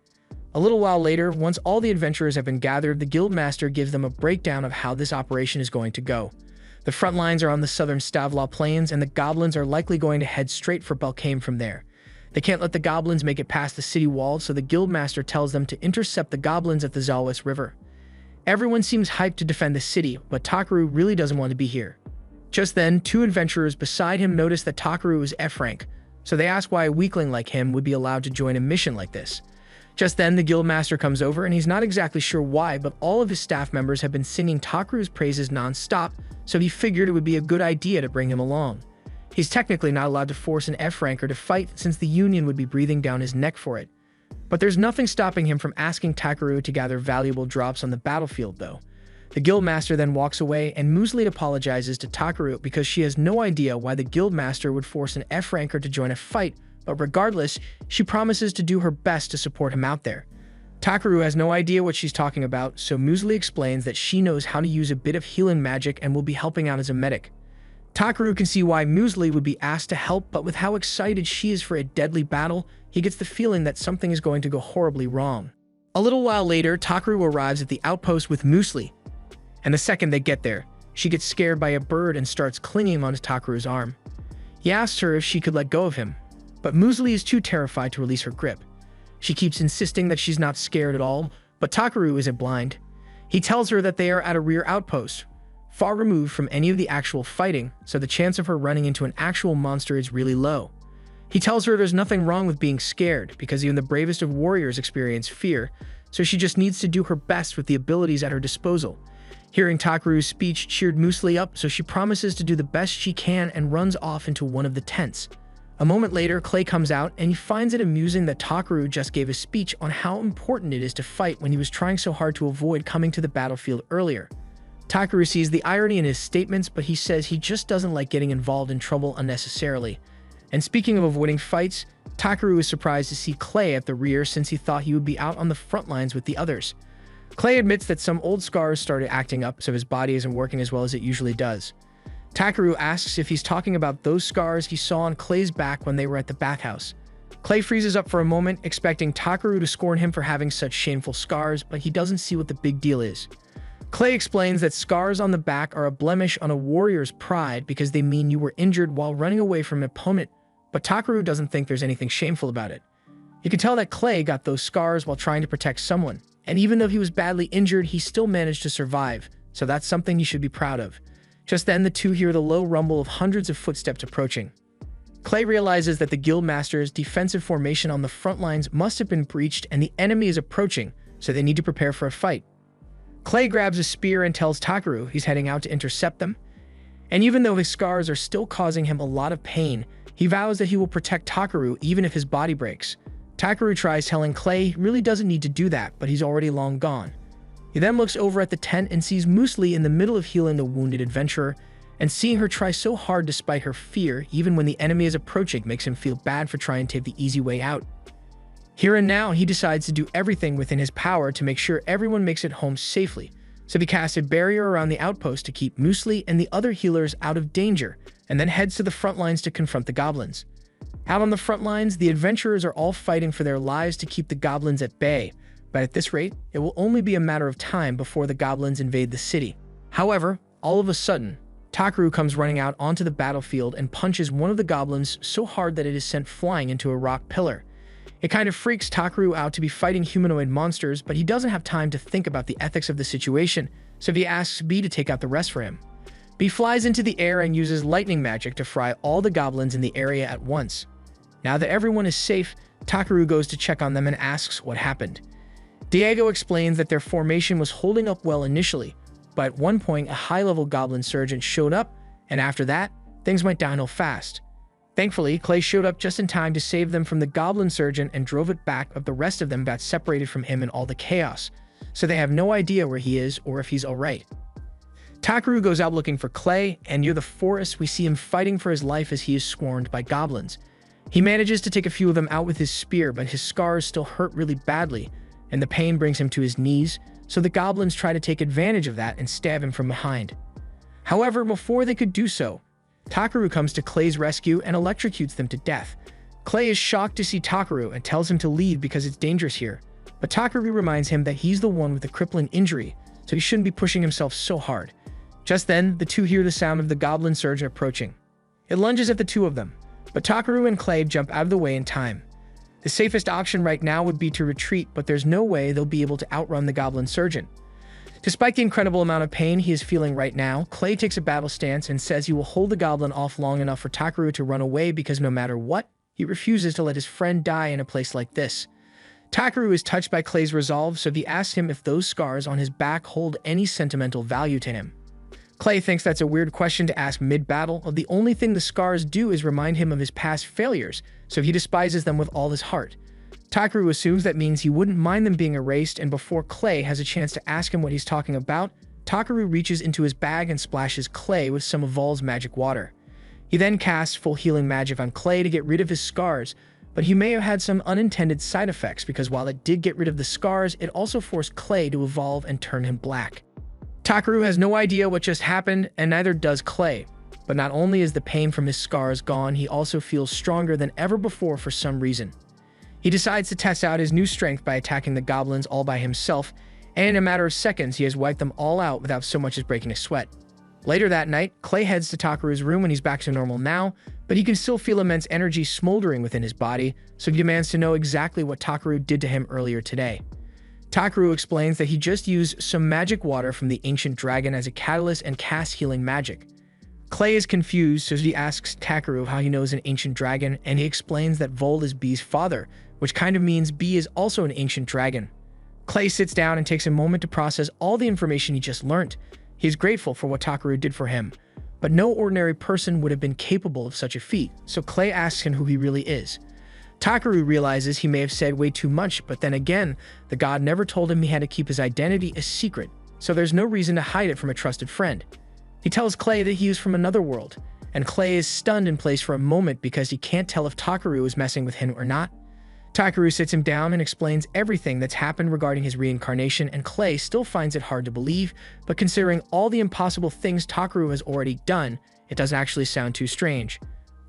A little while later, once all the adventurers have been gathered, the guild master gives them a breakdown of how this operation is going to go. The front lines are on the southern Stavlaw Plains, and the goblins are likely going to head straight for Belkame from there. They can't let the goblins make it past the city wall, so the guildmaster tells them to intercept the goblins at the Zalwis River. Everyone seems hyped to defend the city, but Takaru really doesn't want to be here. Just then, two adventurers beside him notice that Takaru is F rank, so they ask why a weakling like him would be allowed to join a mission like this. Just then, the guildmaster comes over, and he's not exactly sure why, but all of his staff members have been singing Takaru's praises non-stop, so he figured it would be a good idea to bring him along. He's technically not allowed to force an F-ranker to fight since the Union would be breathing down his neck for it. But there's nothing stopping him from asking Takaru to gather valuable drops on the battlefield, though. The Guildmaster then walks away, and Muesli apologizes to Takaru because she has no idea why the Guildmaster would force an F-ranker to join a fight, but regardless, she promises to do her best to support him out there. Takaru has no idea what she's talking about, so Muesli explains that she knows how to use a bit of healing magic and will be helping out as a medic. Takaru can see why Muesli would be asked to help, but with how excited she is for a deadly battle, he gets the feeling that something is going to go horribly wrong. A little while later, Takaru arrives at the outpost with Muesli, and the second they get there, she gets scared by a bird and starts clinging onto Takaru's arm. He asks her if she could let go of him, but Muesli is too terrified to release her grip. She keeps insisting that she's not scared at all, but Takaru isn't blind. He tells her that they are at a rear outpost, far removed from any of the actual fighting, so the chance of her running into an actual monster is really low. He tells her there's nothing wrong with being scared, because even the bravest of warriors experience fear, so she just needs to do her best with the abilities at her disposal. Hearing Takaru's speech cheered Muesli up, so she promises to do the best she can and runs off into one of the tents. A moment later, Clay comes out, and he finds it amusing that Takaru just gave a speech on how important it is to fight when he was trying so hard to avoid coming to the battlefield earlier. Takaru sees the irony in his statements, but he says he just doesn't like getting involved in trouble unnecessarily. And speaking of avoiding fights, Takaru is surprised to see Clay at the rear since he thought he would be out on the front lines with the others. Clay admits that some old scars started acting up, so his body isn't working as well as it usually does. Takaru asks if he's talking about those scars he saw on Clay's back when they were at the bathhouse. Clay freezes up for a moment, expecting Takaru to scorn him for having such shameful scars, but he doesn't see what the big deal is. Clay explains that scars on the back are a blemish on a warrior's pride because they mean you were injured while running away from an opponent, but Takaru doesn't think there's anything shameful about it. You can tell that Clay got those scars while trying to protect someone, and even though he was badly injured, he still managed to survive, so that's something you should be proud of. Just then, the two hear the low rumble of hundreds of footsteps approaching. Clay realizes that the Guildmaster's defensive formation on the front lines must have been breached and the enemy is approaching, so they need to prepare for a fight. Clay grabs a spear and tells Takaru he's heading out to intercept them. And even though his scars are still causing him a lot of pain, he vows that he will protect Takaru even if his body breaks. Takaru tries telling Clay he really doesn't need to do that, but he's already long gone. He then looks over at the tent and sees Muesli in the middle of healing the wounded adventurer, and seeing her try so hard despite her fear, even when the enemy is approaching, makes him feel bad for trying to take the easy way out. Here and now, he decides to do everything within his power to make sure everyone makes it home safely, so he casts a barrier around the outpost to keep Muesli and the other healers out of danger, and then heads to the front lines to confront the goblins. Out on the front lines, the adventurers are all fighting for their lives to keep the goblins at bay, but at this rate, it will only be a matter of time before the goblins invade the city. However, all of a sudden, Takaru comes running out onto the battlefield and punches one of the goblins so hard that it is sent flying into a rock pillar. It kind of freaks Takaru out to be fighting humanoid monsters, but he doesn't have time to think about the ethics of the situation, so he asks B to take out the rest for him. B flies into the air and uses lightning magic to fry all the goblins in the area at once. Now that everyone is safe, Takaru goes to check on them and asks what happened. Diego explains that their formation was holding up well initially, but at one point a high-level goblin sergeant showed up, and after that, things went downhill fast. Thankfully, Clay showed up just in time to save them from the goblin sergeant and drove it back, but the rest of them got separated from him in all the chaos, so they have no idea where he is or if he's alright. Takaru goes out looking for Clay, and near the forest we see him fighting for his life as he is swarmed by goblins. He manages to take a few of them out with his spear, but his scars still hurt really badly, and the pain brings him to his knees, so the goblins try to take advantage of that and stab him from behind. However, before they could do so, Takaru comes to Clay's rescue and electrocutes them to death. Clay is shocked to see Takaru and tells him to leave because it's dangerous here, but Takaru reminds him that he's the one with the crippling injury, so he shouldn't be pushing himself so hard. Just then, the two hear the sound of the goblin sergeant approaching. It lunges at the two of them, but Takaru and Clay jump out of the way in time. The safest option right now would be to retreat, but there's no way they'll be able to outrun the goblin sergeant. Despite the incredible amount of pain he is feeling right now, Clay takes a battle stance and says he will hold the goblin off long enough for Takaru to run away because no matter what, he refuses to let his friend die in a place like this. Takaru is touched by Clay's resolve, so he asks him if those scars on his back hold any sentimental value to him. Clay thinks that's a weird question to ask mid-battle. The only thing the scars do is remind him of his past failures, so he despises them with all his heart. Takaru assumes that means he wouldn't mind them being erased, and before Clay has a chance to ask him what he's talking about, Takaru reaches into his bag and splashes Clay with some of Vol's magic water. He then casts full healing magic on Clay to get rid of his scars, but he may have had some unintended side effects because while it did get rid of the scars, it also forced Clay to evolve and turn him black. Takaru has no idea what just happened, and neither does Clay. But not only is the pain from his scars gone, he also feels stronger than ever before for some reason. He decides to test out his new strength by attacking the goblins all by himself, and in a matter of seconds, he has wiped them all out without so much as breaking a sweat. Later that night, Clay heads to Takaru's room when he's back to normal now, but he can still feel immense energy smoldering within his body, so he demands to know exactly what Takaru did to him earlier today. Takaru explains that he just used some magic water from the ancient dragon as a catalyst and cast healing magic. Clay is confused, so he asks Takaru how he knows an ancient dragon, and he explains that Vol is B's father, which kind of means B is also an ancient dragon. Clay sits down and takes a moment to process all the information he just learned. He's grateful for what Takaru did for him, but no ordinary person would have been capable of such a feat, so Clay asks him who he really is. Takaru realizes he may have said way too much, but then again, the god never told him he had to keep his identity a secret, so there's no reason to hide it from a trusted friend. He tells Clay that he is from another world, and Clay is stunned in place for a moment because he can't tell if Takaru is messing with him or not. Takaru sits him down and explains everything that's happened regarding his reincarnation, and Clay still finds it hard to believe, but considering all the impossible things Takaru has already done, it doesn't actually sound too strange.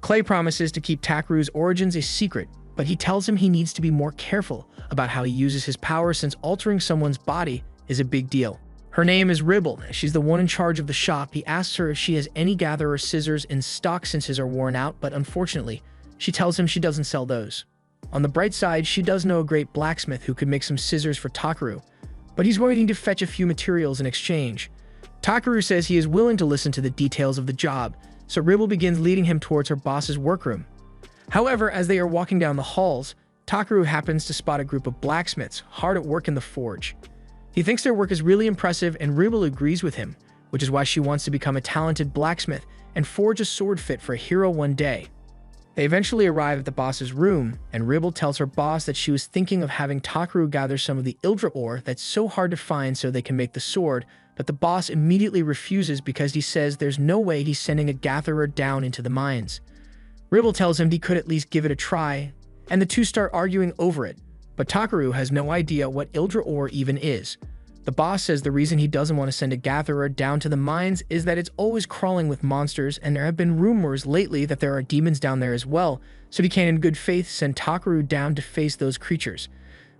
Clay promises to keep Takaru's origins a secret, but he tells him he needs to be more careful about how he uses his power since altering someone's body is a big deal. Her name is Reborn. She's the one in charge of the shop. He asks her if she has any gatherer scissors in stock since his are worn out, but unfortunately, she tells him she doesn't sell those. On the bright side, she does know a great blacksmith who could make some scissors for Takaru, but he's waiting to fetch a few materials in exchange. Takaru says he is willing to listen to the details of the job, so Ribble begins leading him towards her boss's workroom. However, as they are walking down the halls, Takaru happens to spot a group of blacksmiths hard at work in the forge. He thinks their work is really impressive, and Ribble agrees with him, which is why she wants to become a talented blacksmith and forge a sword fit for a hero one day. They eventually arrive at the boss's room, and Ribble tells her boss that she was thinking of having Takaru gather some of the Ildra ore that's so hard to find so they can make the sword, but the boss immediately refuses because he says there's no way he's sending a gatherer down into the mines. Ribble tells him he could at least give it a try, and the two start arguing over it, but Takaru has no idea what Ildra ore even is. The boss says the reason he doesn't want to send a gatherer down to the mines is that it's always crawling with monsters, and there have been rumors lately that there are demons down there as well, so he can in good faith send Takaru down to face those creatures.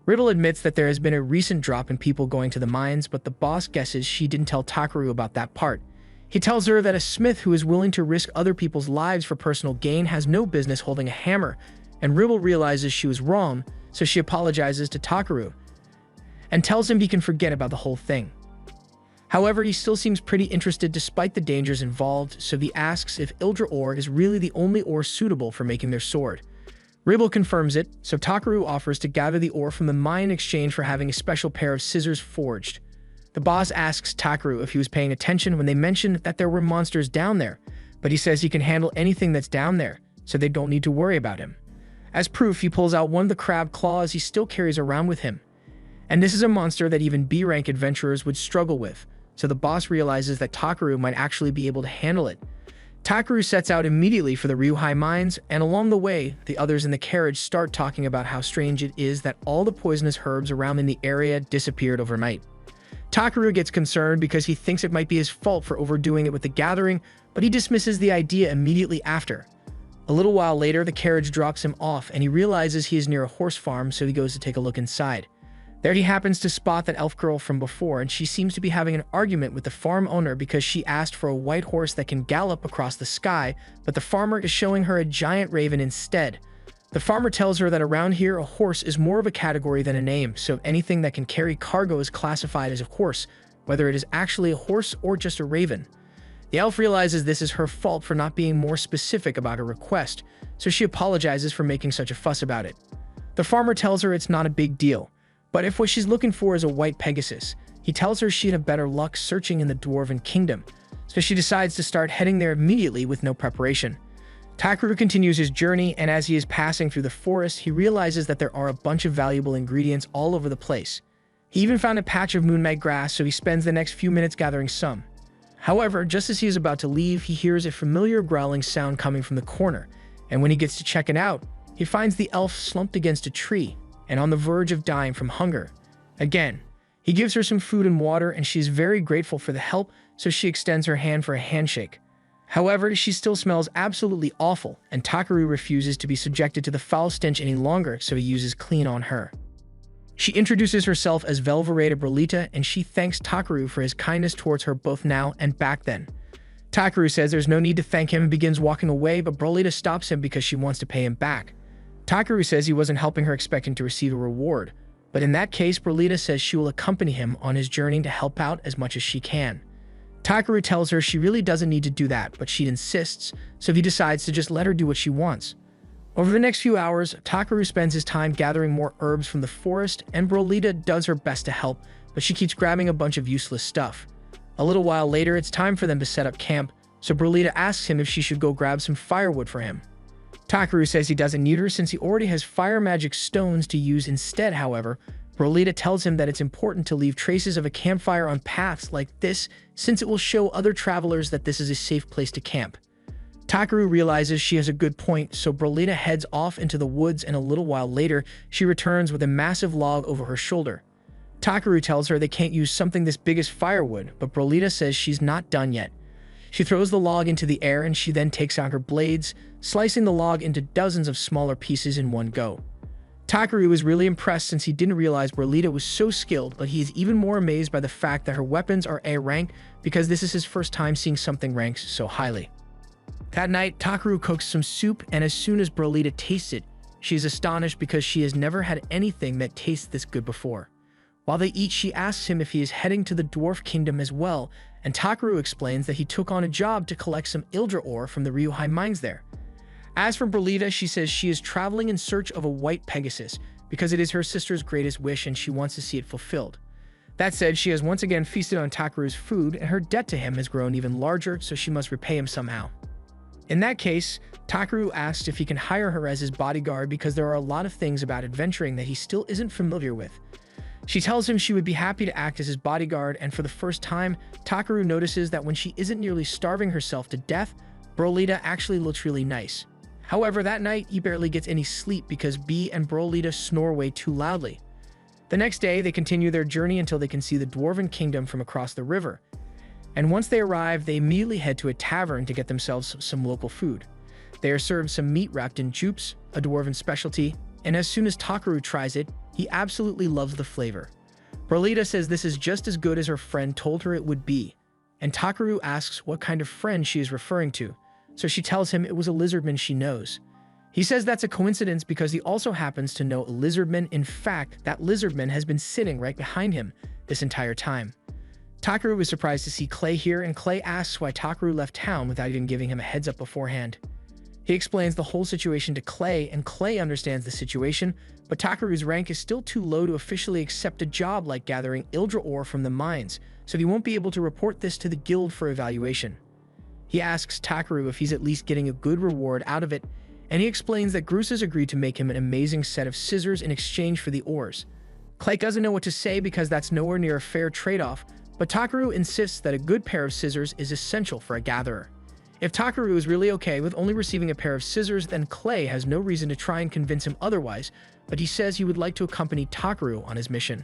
Ribble admits that there has been a recent drop in people going to the mines, but the boss guesses she didn't tell Takaru about that part. He tells her that a smith who is willing to risk other people's lives for personal gain has no business holding a hammer, and Ribble realizes she was wrong, so she apologizes to Takaru and tells him he can forget about the whole thing. However, he still seems pretty interested despite the dangers involved, so he asks if Ildra ore is really the only ore suitable for making their sword. Ribble confirms it, so Takaru offers to gather the ore from the mine in exchange for having a special pair of scissors forged. The boss asks Takaru if he was paying attention when they mentioned that there were monsters down there, but he says he can handle anything that's down there, so they don't need to worry about him. As proof, he pulls out one of the crab claws he still carries around with him. And this is a monster that even B-rank adventurers would struggle with, so the boss realizes that Takaru might actually be able to handle it. Takaru sets out immediately for the Ryuhai mines, and along the way, the others in the carriage start talking about how strange it is that all the poisonous herbs around in the area disappeared overnight. Takaru gets concerned because he thinks it might be his fault for overdoing it with the gathering, but he dismisses the idea immediately after. A little while later, the carriage drops him off, and he realizes he is near a horse farm, so he goes to take a look inside. There he happens to spot that elf girl from before, and she seems to be having an argument with the farm owner because she asked for a white horse that can gallop across the sky, but the farmer is showing her a giant raven instead. The farmer tells her that around here a horse is more of a category than a name, so anything that can carry cargo is classified as a horse, whether it is actually a horse or just a raven. The elf realizes this is her fault for not being more specific about her request, so she apologizes for making such a fuss about it. The farmer tells her it's not a big deal, but if what she's looking for is a white Pegasus, he tells her she'd have better luck searching in the Dwarven Kingdom, so she decides to start heading there immediately with no preparation. Takaru continues his journey, and as he is passing through the forest, he realizes that there are a bunch of valuable ingredients all over the place. He even found a patch of moonmag grass, so he spends the next few minutes gathering some. However, just as he is about to leave, he hears a familiar growling sound coming from the corner, and when he gets to check it out, he finds the elf slumped against a tree and on the verge of dying from hunger. Again, he gives her some food and water, and she is very grateful for the help, so she extends her hand for a handshake. However, she still smells absolutely awful, and Takaru refuses to be subjected to the foul stench any longer, so he uses clean on her. She introduces herself as Velvereta Brolita, and she thanks Takaru for his kindness towards her both now and back then. Takaru says there's no need to thank him and begins walking away, but Brolita stops him because she wants to pay him back. Takaru says he wasn't helping her expecting to receive a reward, but in that case, Brolita says she will accompany him on his journey to help out as much as she can. Takaru tells her she really doesn't need to do that, but she insists, so he decides to just let her do what she wants. Over the next few hours, Takaru spends his time gathering more herbs from the forest, and Brolita does her best to help, but she keeps grabbing a bunch of useless stuff. A little while later, it's time for them to set up camp, so Brolita asks him if she should go grab some firewood for him. Takaru says he doesn't need her since he already has fire magic stones to use instead. However, Brolita tells him that it's important to leave traces of a campfire on paths like this since it will show other travelers that this is a safe place to camp. Takaru realizes she has a good point, so Brolita heads off into the woods, and a little while later, she returns with a massive log over her shoulder. Takaru tells her they can't use something this big as firewood, but Brolita says she's not done yet. She throws the log into the air, and she then takes out her blades, slicing the log into dozens of smaller pieces in one go. Takaru is really impressed since he didn't realize Brolita was so skilled, but he is even more amazed by the fact that her weapons are A rank because this is his first time seeing something ranked so highly. That night, Takaru cooks some soup, and as soon as Brolita tastes it, she is astonished because she has never had anything that tastes this good before. While they eat, she asks him if he is heading to the Dwarf Kingdom as well, and Takaru explains that he took on a job to collect some Ildra ore from the Ryuhai mines there. As for Brolita, she says she is traveling in search of a white Pegasus because it is her sister's greatest wish and she wants to see it fulfilled. That said, she has once again feasted on Takaru's food, and her debt to him has grown even larger, so she must repay him somehow. In that case, Takaru asks if he can hire her as his bodyguard because there are a lot of things about adventuring that he still isn't familiar with. She tells him she would be happy to act as his bodyguard, and for the first time, Takaru notices that when she isn't nearly starving herself to death, Brolita actually looks really nice. However, that night, he barely gets any sleep because Bee and Brolita snore way too loudly. The next day, they continue their journey until they can see the Dwarven Kingdom from across the river. And once they arrive, they immediately head to a tavern to get themselves some local food. They are served some meat wrapped in jupes, a Dwarven specialty, and as soon as Takaru tries it, he absolutely loves the flavor. Brolita says this is just as good as her friend told her it would be, and Takaru asks what kind of friend she is referring to, so she tells him it was a lizardman she knows. He says that's a coincidence because he also happens to know a lizardman. In fact, that lizardman has been sitting right behind him this entire time. Takaru is surprised to see Clay here, and Clay asks why Takaru left town without even giving him a heads up beforehand. He explains the whole situation to Clay, and Clay understands the situation, but Takaru's rank is still too low to officially accept a job like gathering Ildra ore from the mines, so he won't be able to report this to the guild for evaluation. He asks Takaru if he's at least getting a good reward out of it, and he explains that Groose has agreed to make him an amazing set of scissors in exchange for the ores. Clay doesn't know what to say because that's nowhere near a fair trade-off, but Takaru insists that a good pair of scissors is essential for a gatherer. If Takaru is really okay with only receiving a pair of scissors, then Clay has no reason to try and convince him otherwise, but he says he would like to accompany Takaru on his mission.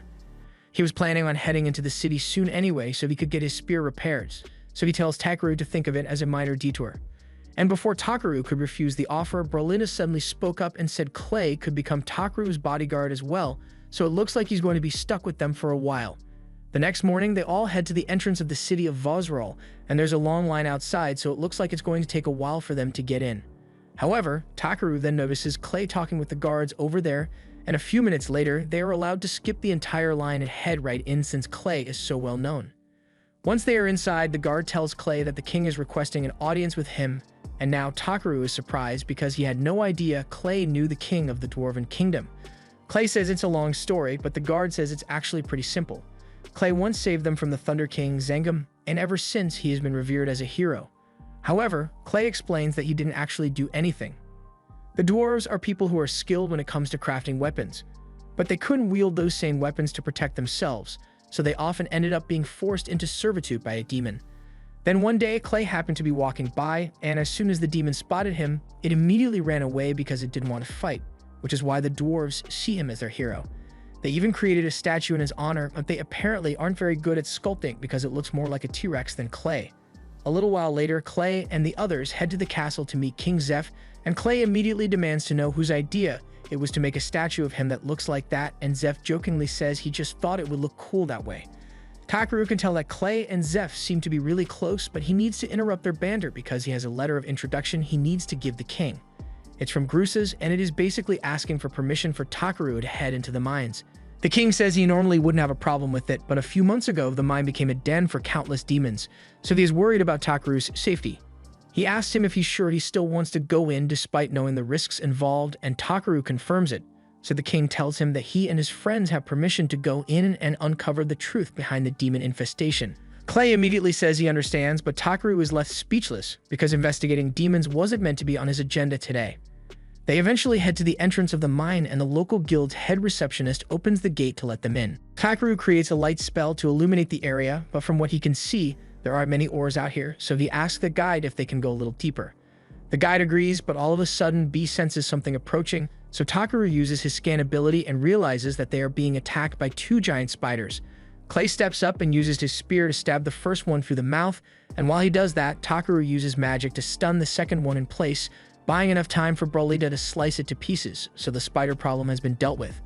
He was planning on heading into the city soon anyway so he could get his spear repaired, so he tells Takaru to think of it as a minor detour. And before Takaru could refuse the offer, Brolita suddenly spoke up and said Clay could become Takaru's bodyguard as well, so it looks like he's going to be stuck with them for a while. The next morning, they all head to the entrance of the city of Vosrol, and there's a long line outside, so it looks like it's going to take a while for them to get in. However, Takaru then notices Clay talking with the guards over there, and a few minutes later, they are allowed to skip the entire line and head right in since Clay is so well known. Once they are inside, the guard tells Clay that the king is requesting an audience with him, and now Takaru is surprised because he had no idea Clay knew the king of the Dwarven Kingdom. Clay says it's a long story, but the guard says it's actually pretty simple. Clay once saved them from the Thunder King Zengam, and ever since he has been revered as a hero. However, Clay explains that he didn't actually do anything. The dwarves are people who are skilled when it comes to crafting weapons, but they couldn't wield those same weapons to protect themselves, so they often ended up being forced into servitude by a demon. Then one day, Clay happened to be walking by, and as soon as the demon spotted him, it immediately ran away because it didn't want to fight, which is why the dwarves see him as their hero. They even created a statue in his honor, but they apparently aren't very good at sculpting because it looks more like a T-Rex than Clay. A little while later, Clay and the others head to the castle to meet King Zeph, and Clay immediately demands to know whose idea it was to make a statue of him that looks like that, and Zeph jokingly says he just thought it would look cool that way. Takaru can tell that Clay and Zeph seem to be really close, but he needs to interrupt their banter because he has a letter of introduction he needs to give the king. It's from Grusas, and it is basically asking for permission for Takaru to head into the mines. The king says he normally wouldn't have a problem with it, but a few months ago the mine became a den for countless demons, so he is worried about Takaru's safety. He asks him if he's sure he still wants to go in despite knowing the risks involved, and Takaru confirms it. So the king tells him that he and his friends have permission to go in and uncover the truth behind the demon infestation. Clay immediately says he understands, but Takaru is left speechless because investigating demons wasn't meant to be on his agenda today. They eventually head to the entrance of the mine, and the local guild's head receptionist opens the gate to let them in. Takaru creates a light spell to illuminate the area, but from what he can see, there aren't many ores out here, so he asks the guide if they can go a little deeper. The guide agrees, but all of a sudden, B senses something approaching, so Takaru uses his scan ability and realizes that they are being attacked by two giant spiders. Clay steps up and uses his spear to stab the first one through the mouth, and while he does that, Takaru uses magic to stun the second one in place, buying enough time for Brolita to slice it to pieces, so the spider problem has been dealt with.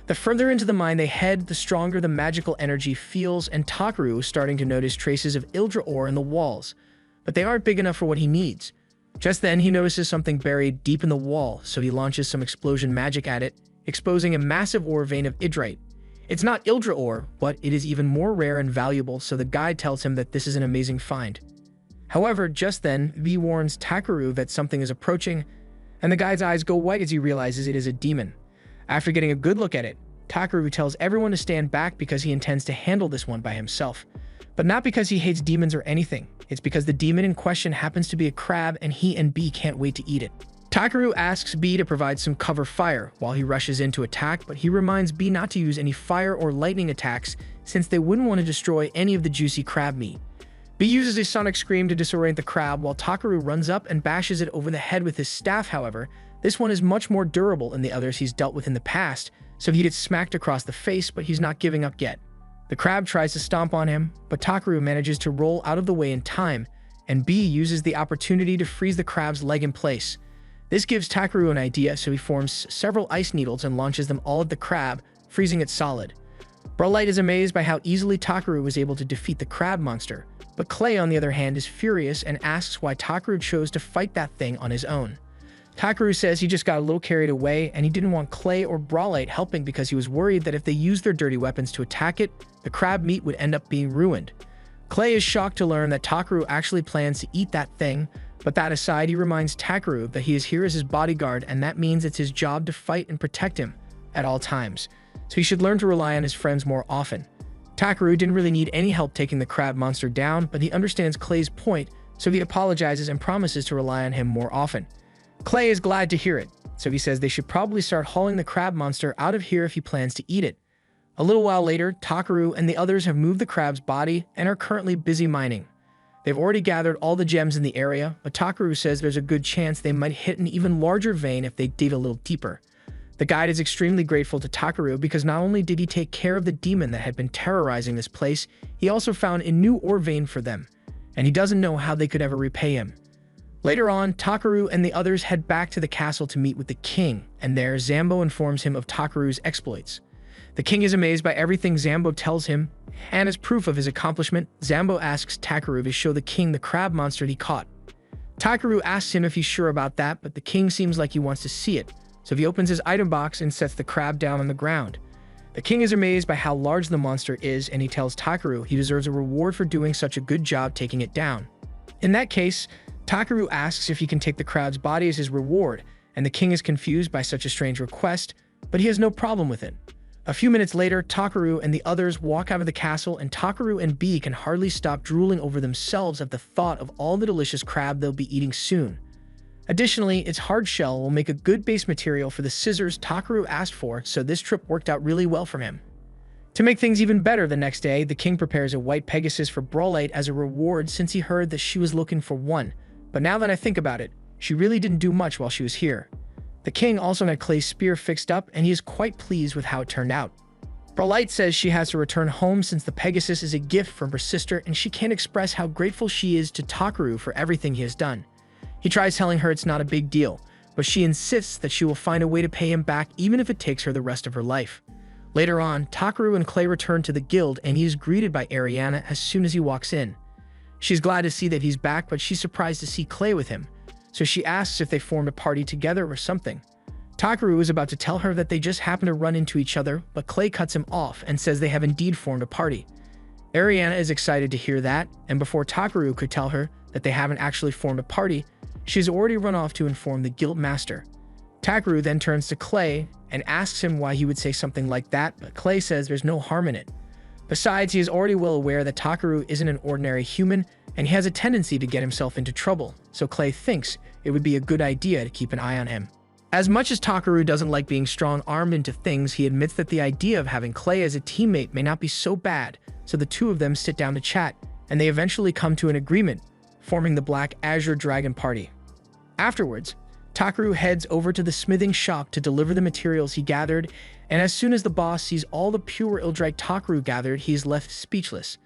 The further into the mine they head, the stronger the magical energy feels, and Takaru is starting to notice traces of Ildra ore in the walls, but they aren't big enough for what he needs. Just then, he notices something buried deep in the wall, so he launches some explosion magic at it, exposing a massive ore vein of Idrite. It's not Ildra ore, but it is even more rare and valuable, so the guide tells him that this is an amazing find. However, just then, V warns Takaru that something is approaching, and the guide's eyes go white as he realizes it is a demon. After getting a good look at it, Takaru tells everyone to stand back because he intends to handle this one by himself. But not because he hates demons or anything, it's because the demon in question happens to be a crab and he and B can't wait to eat it. Takaru asks B to provide some cover fire while he rushes in to attack, but he reminds B not to use any fire or lightning attacks since they wouldn't want to destroy any of the juicy crab meat. B uses a sonic scream to disorient the crab while Takaru runs up and bashes it over the head with his staff. However, this one is much more durable than the others he's dealt with in the past, so he gets smacked across the face, but he's not giving up yet. The crab tries to stomp on him, but Takaru manages to roll out of the way in time, and B uses the opportunity to freeze the crab's leg in place. This gives Takaru an idea, so he forms several ice needles and launches them all at the crab, freezing it solid. Brolite is amazed by how easily Takaru was able to defeat the crab monster, but Clay, on the other hand, is furious and asks why Takaru chose to fight that thing on his own. Takaru says he just got a little carried away and he didn't want Clay or Brolite helping because he was worried that if they used their dirty weapons to attack it, the crab meat would end up being ruined. Clay is shocked to learn that Takaru actually plans to eat that thing, but that aside, he reminds Takaru that he is here as his bodyguard and that means it's his job to fight and protect him at all times, so he should learn to rely on his friends more often. Takaru didn't really need any help taking the crab monster down, but he understands Clay's point, so he apologizes and promises to rely on him more often. Clay is glad to hear it, so he says they should probably start hauling the crab monster out of here if he plans to eat it. A little while later, Takaru and the others have moved the crab's body and are currently busy mining. They've already gathered all the gems in the area, but Takaru says there's a good chance they might hit an even larger vein if they dig a little deeper. The guide is extremely grateful to Takaru because not only did he take care of the demon that had been terrorizing this place, he also found a new ore vein for them, and he doesn't know how they could ever repay him. Later on, Takaru and the others head back to the castle to meet with the king, and there Zambo informs him of Takaru's exploits. The king is amazed by everything Zambo tells him, and as proof of his accomplishment, Zambo asks Takaru to show the king the crab monster he caught. Takaru asks him if he's sure about that, but the king seems like he wants to see it, so he opens his item box and sets the crab down on the ground. The king is amazed by how large the monster is, and he tells Takaru he deserves a reward for doing such a good job taking it down. In that case, Takaru asks if he can take the crab's body as his reward, and the king is confused by such a strange request, but he has no problem with it. A few minutes later, Takaru and the others walk out of the castle, and Takaru and B can hardly stop drooling over themselves at the thought of all the delicious crab they'll be eating soon. Additionally, its hard shell will make a good base material for the scissors Takaru asked for, so this trip worked out really well for him. To make things even better, the next day, the king prepares a white Pegasus for Brawlite as a reward since he heard that she was looking for one. But now that I think about it, she really didn't do much while she was here. The king also had Clay's spear fixed up, and he is quite pleased with how it turned out. Brawlite says she has to return home since the Pegasus is a gift from her sister, and she can't express how grateful she is to Takaru for everything he has done. He tries telling her it's not a big deal, but she insists that she will find a way to pay him back even if it takes her the rest of her life. Later on, Takaru and Clay return to the guild, and he is greeted by Ariana as soon as he walks in. She's glad to see that he's back, but she's surprised to see Clay with him, so she asks if they formed a party together or something. Takaru is about to tell her that they just happen to run into each other, but Clay cuts him off and says they have indeed formed a party. Ariana is excited to hear that, and before Takaru could tell her that they haven't actually formed a party, she's already run off to inform the guild master. Takaru then turns to Clay and asks him why he would say something like that, but Clay says there's no harm in it. Besides, he is already well aware that Takaru isn't an ordinary human, and he has a tendency to get himself into trouble, so Clay thinks it would be a good idea to keep an eye on him. As much as Takaru doesn't like being strong-armed into things, he admits that the idea of having Clay as a teammate may not be so bad, so the two of them sit down to chat, and they eventually come to an agreement, forming the Black Azure Dragon Party. Afterwards, Takaru heads over to the smithing shop to deliver the materials he gathered, and as soon as the boss sees all the pure Ildrite Takaru gathered, he is left speechless.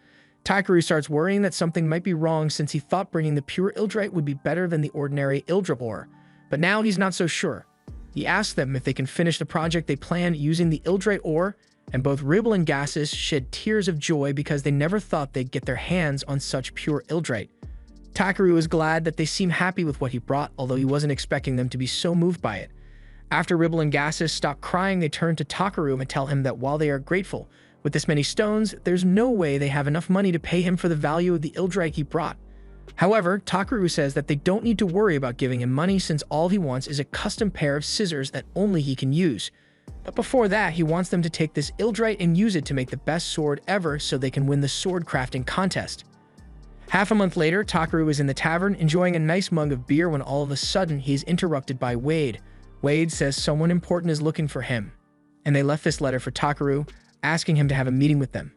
Takaru starts worrying that something might be wrong since he thought bringing the pure Ildrite would be better than the ordinary Ildrite ore, but now he's not so sure. He asks them if they can finish the project they planned using the Ildrite ore, and both Ribble and Gassus shed tears of joy because they never thought they'd get their hands on such pure Ildrite. Takaru is glad that they seem happy with what he brought, although he wasn't expecting them to be so moved by it. After Ribble and Gassus stop crying, they turn to Takaru and tell him that while they are grateful, with this many stones, there's no way they have enough money to pay him for the value of the Ildrite he brought. However, Takaru says that they don't need to worry about giving him money since all he wants is a custom pair of scissors that only he can use. But before that, he wants them to take this Ildrite and use it to make the best sword ever so they can win the sword crafting contest. Half a month later, Takaru is in the tavern enjoying a nice mug of beer when all of a sudden he is interrupted by Wade. Wade says someone important is looking for him, and they left this letter for Takaru, asking him to have a meeting with them.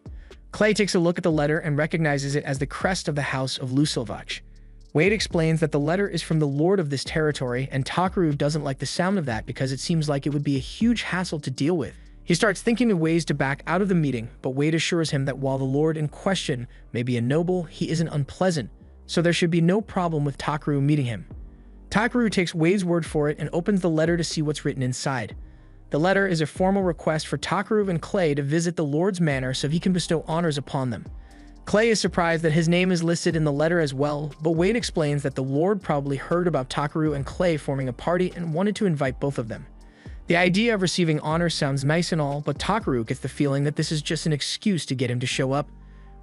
Clay takes a look at the letter and recognizes it as the crest of the house of Lusilvach. Wade explains that the letter is from the lord of this territory, and Takaru doesn't like the sound of that because it seems like it would be a huge hassle to deal with. He starts thinking of ways to back out of the meeting, but Wade assures him that while the lord in question may be a noble, he isn't unpleasant, so there should be no problem with Takaru meeting him. Takaru takes Wade's word for it and opens the letter to see what's written inside. The letter is a formal request for Takaru and Clay to visit the lord's manor so he can bestow honors upon them. Clay is surprised that his name is listed in the letter as well, but Wade explains that the lord probably heard about Takaru and Clay forming a party and wanted to invite both of them. The idea of receiving honors sounds nice and all, but Takaru gets the feeling that this is just an excuse to get him to show up.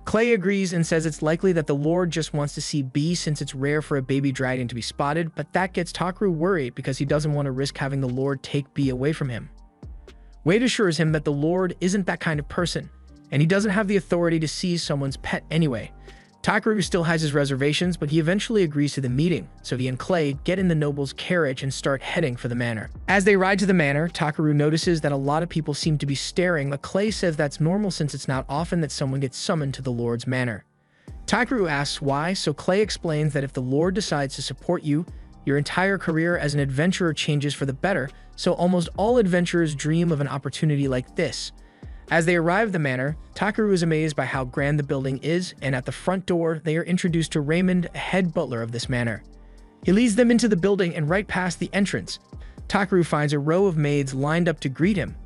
Clay agrees and says it's likely that the lord just wants to see B since it's rare for a baby dragon to be spotted, but that gets Takaru worried because he doesn't want to risk having the lord take B away from him. Wade assures him that the lord isn't that kind of person, and he doesn't have the authority to seize someone's pet anyway. Takaru still has his reservations, but he eventually agrees to the meeting, so he and Clay get in the noble's carriage and start heading for the manor. As they ride to the manor, Takaru notices that a lot of people seem to be staring, but Clay says that's normal since it's not often that someone gets summoned to the lord's manor. Takaru asks why, so Clay explains that if the lord decides to support you, your entire career as an adventurer changes for the better, so almost all adventurers dream of an opportunity like this. As they arrive at the manor, Takaru is amazed by how grand the building is, and at the front door, they are introduced to Raymond, a head butler of this manor. He leads them into the building, and right past the entrance, Takaru finds a row of maids lined up to greet him,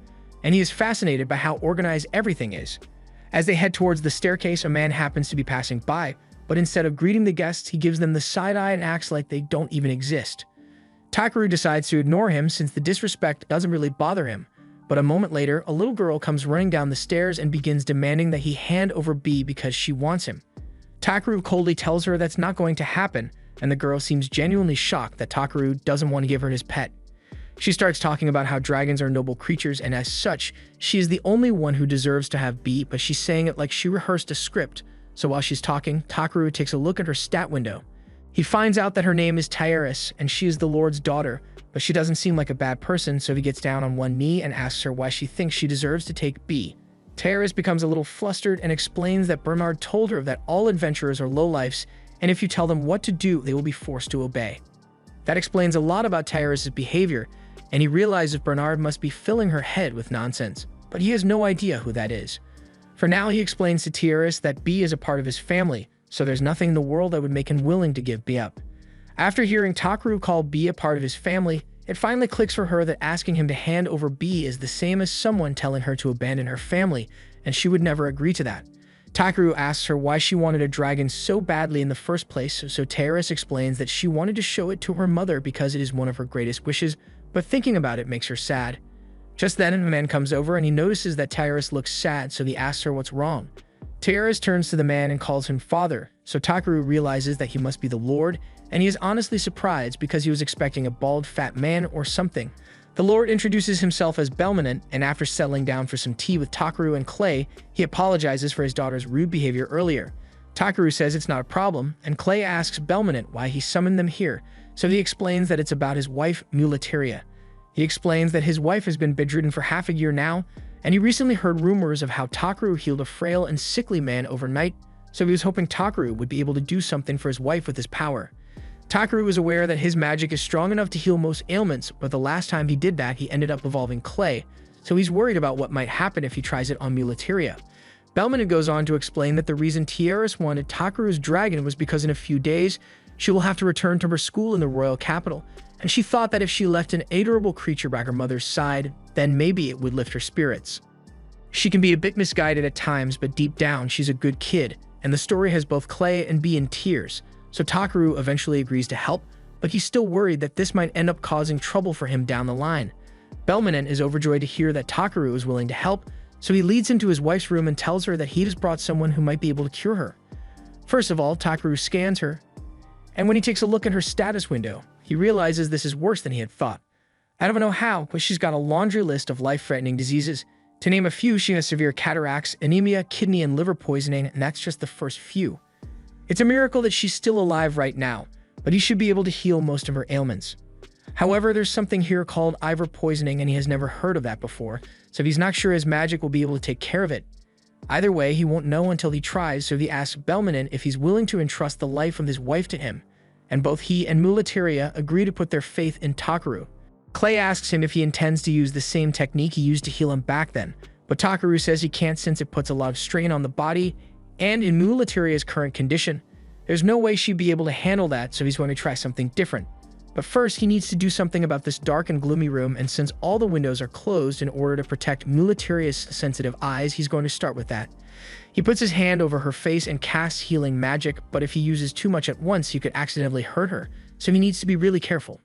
and he is fascinated by how organized everything is. As they head towards the staircase, a man happens to be passing by, but instead of greeting the guests, he gives them the side eye and acts like they don't even exist. Takaru decides to ignore him since the disrespect doesn't really bother him. But a moment later, a little girl comes running down the stairs and begins demanding that he hand over B because she wants him. Takaru coldly tells her that's not going to happen, and the girl seems genuinely shocked that Takaru doesn't want to give her his pet. She starts talking about how dragons are noble creatures, and as such, she is the only one who deserves to have B, but she's saying it like she rehearsed a script. So while she's talking, Takaru takes a look at her stat window. He finds out that her name is Tairis, and she is the Lord's daughter, but she doesn't seem like a bad person, so he gets down on one knee and asks her why she thinks she deserves to take B. Tairis becomes a little flustered and explains that Bernard told her that all adventurers are lowlifes, and if you tell them what to do, they will be forced to obey. That explains a lot about Tairis' behavior, and he realizes Bernard must be filling her head with nonsense, but he has no idea who that is. For now, he explains to Tairis that B is a part of his family, so there's nothing in the world that would make him willing to give B up. After hearing Takaru call B a part of his family, it finally clicks for her that asking him to hand over B is the same as someone telling her to abandon her family, and she would never agree to that. Takaru asks her why she wanted a dragon so badly in the first place, so Tairis explains that she wanted to show it to her mother because it is one of her greatest wishes, but thinking about it makes her sad. Just then, a man comes over and he notices that Tairis looks sad, so he asks her what's wrong. Tairis turns to the man and calls him father, so Takaru realizes that he must be the Lord, and he is honestly surprised because he was expecting a bald, fat man or something. The Lord introduces himself as Belmonent, and after settling down for some tea with Takaru and Clay, he apologizes for his daughter's rude behavior earlier. Takaru says it's not a problem, and Clay asks Belmonent why he summoned them here, so he explains that it's about his wife, Mulateria. He explains that his wife has been bedridden for half a year now, and he recently heard rumors of how Takaru healed a frail and sickly man overnight, so he was hoping Takaru would be able to do something for his wife with his power. Takaru is aware that his magic is strong enough to heal most ailments, but the last time he did that, he ended up evolving Clay, so he's worried about what might happen if he tries it on Mulateria. Belmonent goes on to explain that the reason Tairis wanted Takaru's dragon was because in a few days, she will have to return to her school in the royal capital, and she thought that if she left an adorable creature by her mother's side, then maybe it would lift her spirits. She can be a bit misguided at times, but deep down, she's a good kid, and the story has both Clay and B in tears, so Takaru eventually agrees to help, but he's still worried that this might end up causing trouble for him down the line. Belmonent is overjoyed to hear that Takaru is willing to help, so he leads into his wife's room and tells her that he has brought someone who might be able to cure her. First of all, Takaru scans her, and when he takes a look at her status window, he realizes this is worse than he had thought. I don't know how, but she's got a laundry list of life-threatening diseases. To name a few, she has severe cataracts, anemia, kidney and liver poisoning, and that's just the first few. It's a miracle that she's still alive right now, but he should be able to heal most of her ailments. However, there's something here called Ivor poisoning, and he has never heard of that before, so he's not sure his magic will be able to take care of it. Either way, he won't know until he tries, so he asks Belmonent if he's willing to entrust the life of his wife to him, and both he and Mulateria agree to put their faith in Takaru. Clay asks him if he intends to use the same technique he used to heal him back then, but Takaru says he can't since it puts a lot of strain on the body, and in Mulateria's current condition, there's no way she'd be able to handle that, so he's going to try something different. But first, he needs to do something about this dark and gloomy room, and since all the windows are closed in order to protect Mulateria's sensitive eyes, he's going to start with that. He puts his hand over her face and casts healing magic, but if he uses too much at once, he could accidentally hurt her, so he needs to be really careful.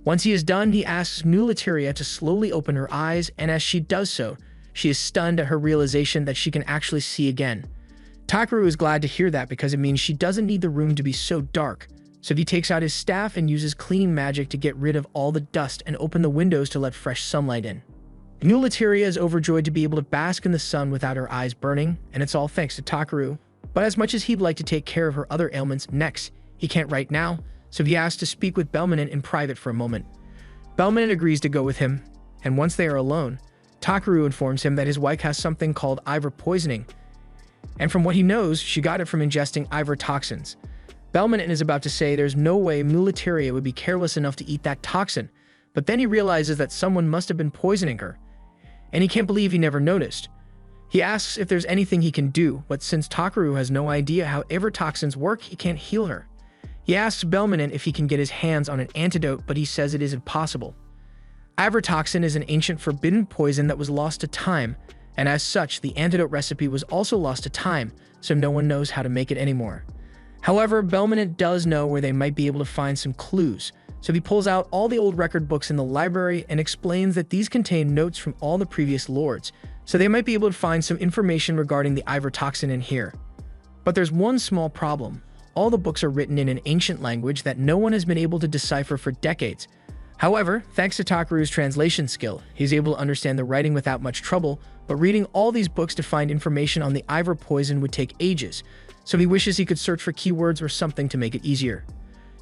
Once he is done, he asks Mulateria to slowly open her eyes, and as she does so, she is stunned at her realization that she can actually see again. Takaru is glad to hear that because it means she doesn't need the room to be so dark, so he takes out his staff and uses cleaning magic to get rid of all the dust and open the windows to let fresh sunlight in. Mulateria is overjoyed to be able to bask in the sun without her eyes burning, and it's all thanks to Takaru. But as much as he'd like to take care of her other ailments next, he can't right now, so he asks to speak with Belmonent in private for a moment. Belmonent agrees to go with him, and once they are alone, Takaru informs him that his wife has something called Ivor poisoning, and from what he knows, she got it from ingesting Ivor toxins. Belmonent is about to say there's no way Mulateria would be careless enough to eat that toxin, but then he realizes that someone must have been poisoning her, and he can't believe he never noticed. He asks if there's anything he can do, but since Takaru has no idea how Ivor toxins work, he can't heal her. He asks Belmonent if he can get his hands on an antidote, but he says it is impossible. Ivor toxin is an ancient forbidden poison that was lost to time, and as such, the antidote recipe was also lost to time, so no one knows how to make it anymore. However, Belmonent does know where they might be able to find some clues, so he pulls out all the old record books in the library and explains that these contain notes from all the previous lords, so they might be able to find some information regarding the Ivor toxin in here. But there's one small problem. All the books are written in an ancient language that no one has been able to decipher for decades. However, thanks to Takaru's translation skill, he's able to understand the writing without much trouble, but reading all these books to find information on the Ivor poison would take ages, so he wishes he could search for keywords or something to make it easier.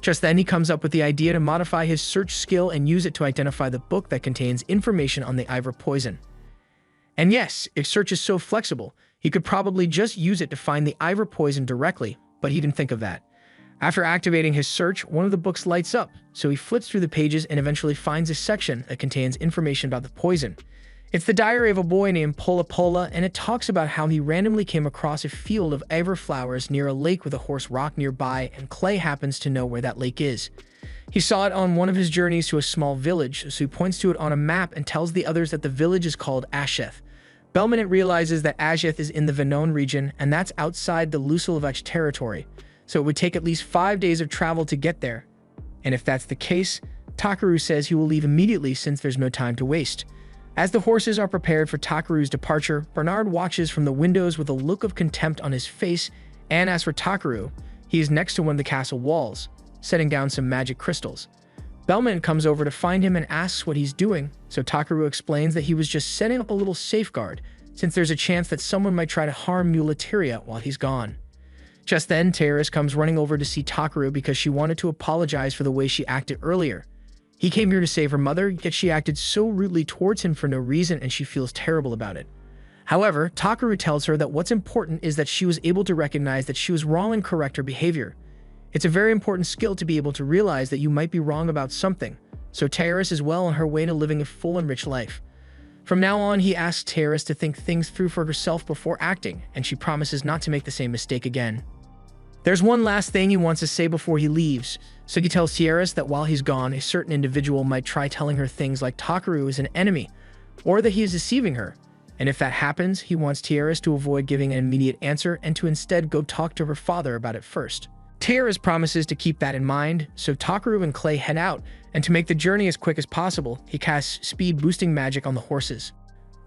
Just then, he comes up with the idea to modify his search skill and use it to identify the book that contains information on the Ivor poison. And yes, if search is so flexible, he could probably just use it to find the Ivor poison directly, but he didn't think of that. After activating his search, one of the books lights up, so he flips through the pages and eventually finds a section that contains information about the poison. It's the diary of a boy named Pola Pola, and it talks about how he randomly came across a field of Ivor flowers near a lake with a horse rock nearby, and Clay happens to know where that lake is. He saw it on one of his journeys to a small village, so he points to it on a map and tells the others that the village is called Asheth. Belmont realizes that Asheth is in the Venone region, and that's outside the Lusilevich territory, so it would take at least 5 days of travel to get there. And if that's the case, Takaru says he will leave immediately since there's no time to waste. As the horses are prepared for Takaru's departure, Bernard watches from the windows with a look of contempt on his face, and as for Takaru, he is next to one of the castle walls, setting down some magic crystals. Belmont comes over to find him and asks what he's doing, so Takaru explains that he was just setting up a little safeguard, since there's a chance that someone might try to harm Muleteria while he's gone. Just then, Teres comes running over to see Takaru because she wanted to apologize for the way she acted earlier. He came here to save her mother, yet she acted so rudely towards him for no reason and she feels terrible about it. However, Takaru tells her that what's important is that she was able to recognize that she was wrong and correct her behavior. It's a very important skill to be able to realize that you might be wrong about something, so Teres is well on her way to living a full and rich life. From now on, he asks Teres to think things through for herself before acting, and she promises not to make the same mistake again. There's one last thing he wants to say before he leaves, so he tells Teres that while he's gone, a certain individual might try telling her things like Takaru is an enemy, or that he is deceiving her, and if that happens, he wants Teres to avoid giving an immediate answer and to instead go talk to her father about it first. Teres promises to keep that in mind, so Takaru and Clay head out, and to make the journey as quick as possible, he casts speed-boosting magic on the horses.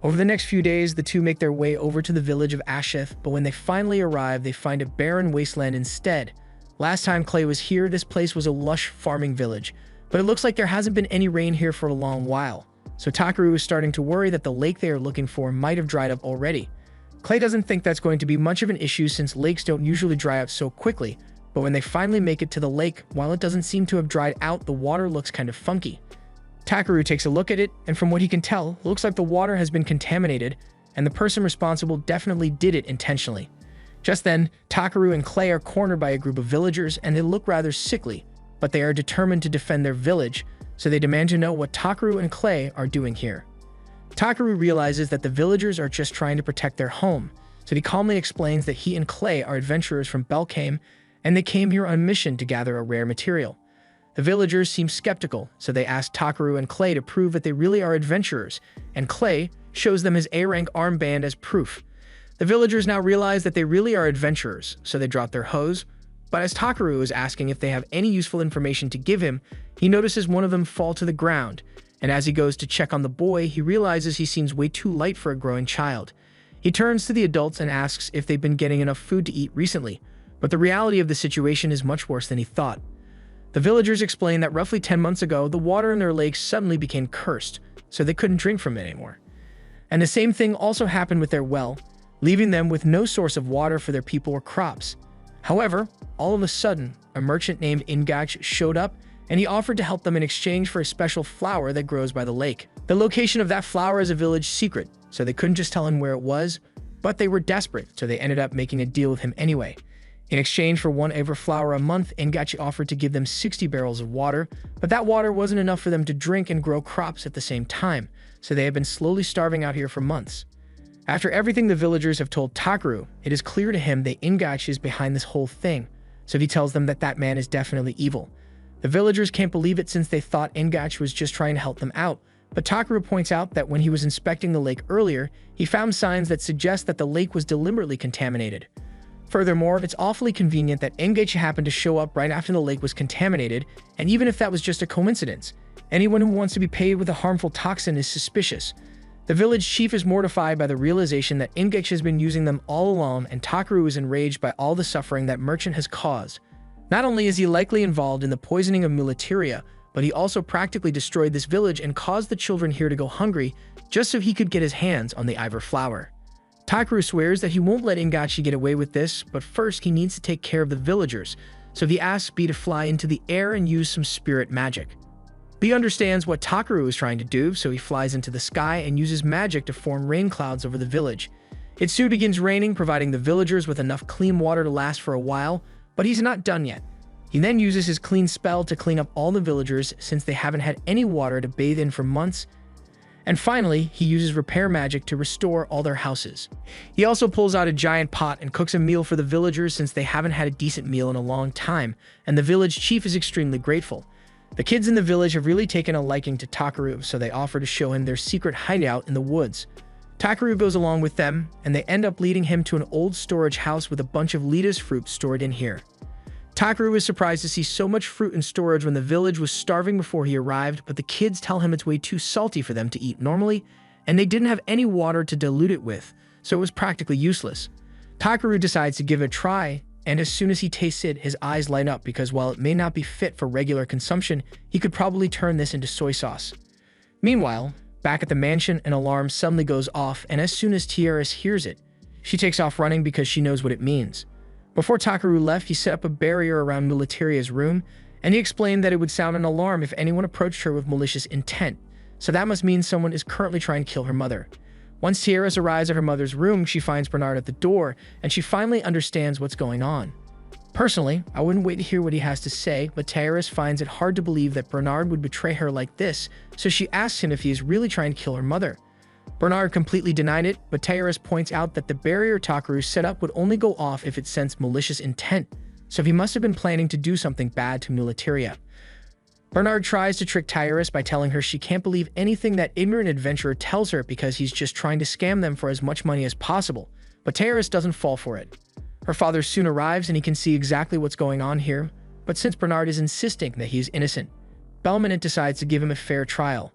Over the next few days, the two make their way over to the village of Asheth, but when they finally arrive, they find a barren wasteland instead. Last time Clay was here, this place was a lush farming village, but it looks like there hasn't been any rain here for a long while, so Takaru is starting to worry that the lake they are looking for might have dried up already. Clay doesn't think that's going to be much of an issue since lakes don't usually dry up so quickly, but when they finally make it to the lake, while it doesn't seem to have dried out, the water looks kind of funky. Takaru takes a look at it, and from what he can tell, it looks like the water has been contaminated, and the person responsible definitely did it intentionally. Just then, Takaru and Clay are cornered by a group of villagers, and they look rather sickly, but they are determined to defend their village, so they demand to know what Takaru and Clay are doing here. Takaru realizes that the villagers are just trying to protect their home, so he calmly explains that he and Clay are adventurers from Belkame, and they came here on a mission to gather a rare material. The villagers seem skeptical, so they ask Takaru and Clay to prove that they really are adventurers, and Clay shows them his A-rank armband as proof. The villagers now realize that they really are adventurers, so they drop their hoes, but as Takaru is asking if they have any useful information to give him, he notices one of them fall to the ground, and as he goes to check on the boy, he realizes he seems way too light for a growing child. He turns to the adults and asks if they've been getting enough food to eat recently, but the reality of the situation is much worse than he thought. The villagers explain that roughly 10 months ago, the water in their lake suddenly became cursed, so they couldn't drink from it anymore. And the same thing also happened with their well, leaving them with no source of water for their people or crops. However, all of a sudden, a merchant named Ingach showed up, and he offered to help them in exchange for a special flower that grows by the lake. The location of that flower is a village secret, so they couldn't just tell him where it was, but they were desperate, so they ended up making a deal with him anyway. In exchange for one Ivor flower a month, Ngachi offered to give them 60 barrels of water, but that water wasn't enough for them to drink and grow crops at the same time, so they have been slowly starving out here for months. After everything the villagers have told Takaru, it is clear to him that Ngachi is behind this whole thing, so he tells them that that man is definitely evil. The villagers can't believe it since they thought Ngachi was just trying to help them out, but Takaru points out that when he was inspecting the lake earlier, he found signs that suggest that the lake was deliberately contaminated. Furthermore, it's awfully convenient that Ngachi happened to show up right after the lake was contaminated, and even if that was just a coincidence, anyone who wants to be paid with a harmful toxin is suspicious. The village chief is mortified by the realization that Ngachi has been using them all along, and Takaru is enraged by all the suffering that merchant has caused. Not only is he likely involved in the poisoning of Muleteria, but he also practically destroyed this village and caused the children here to go hungry just so he could get his hands on the Iver flower. Takaru swears that he won't let Ingachi get away with this, but first he needs to take care of the villagers, so he asks B to fly into the air and use some spirit magic. B understands what Takaru is trying to do, so he flies into the sky and uses magic to form rain clouds over the village. It soon begins raining, providing the villagers with enough clean water to last for a while, but he's not done yet. He then uses his clean spell to clean up all the villagers since they haven't had any water to bathe in for months. And finally, he uses repair magic to restore all their houses. He also pulls out a giant pot and cooks a meal for the villagers since they haven't had a decent meal in a long time, and the village chief is extremely grateful. The kids in the village have really taken a liking to Takaru, so they offer to show him their secret hideout in the woods. Takaru goes along with them, and they end up leading him to an old storage house with a bunch of lettuce fruit stored in here. Takaru is surprised to see so much fruit in storage when the village was starving before he arrived, but the kids tell him it's way too salty for them to eat normally, and they didn't have any water to dilute it with, so it was practically useless. Takaru decides to give it a try, and as soon as he tastes it, his eyes light up because while it may not be fit for regular consumption, he could probably turn this into soy sauce. Meanwhile, back at the mansion, an alarm suddenly goes off, and as soon as Tiaris hears it, she takes off running because she knows what it means. Before Takaru left, he set up a barrier around Mulatiria's room, and he explained that it would sound an alarm if anyone approached her with malicious intent, so that must mean someone is currently trying to kill her mother. Once Tiaris arrives at her mother's room, she finds Bernard at the door, and she finally understands what's going on. Personally, I wouldn't wait to hear what he has to say, but Tiaris finds it hard to believe that Bernard would betray her like this, so she asks him if he is really trying to kill her mother. Bernard completely denied it, but Tiaris points out that the barrier Takaru set up would only go off if it sensed malicious intent, so he must have been planning to do something bad to Mulatiria. Bernard tries to trick Tiaris by telling her she can't believe anything that ignorant adventurer tells her because he's just trying to scam them for as much money as possible, but Tiaris doesn't fall for it. Her father soon arrives and he can see exactly what's going on here, but since Bernard is insisting that he is innocent, Belmonte decides to give him a fair trial.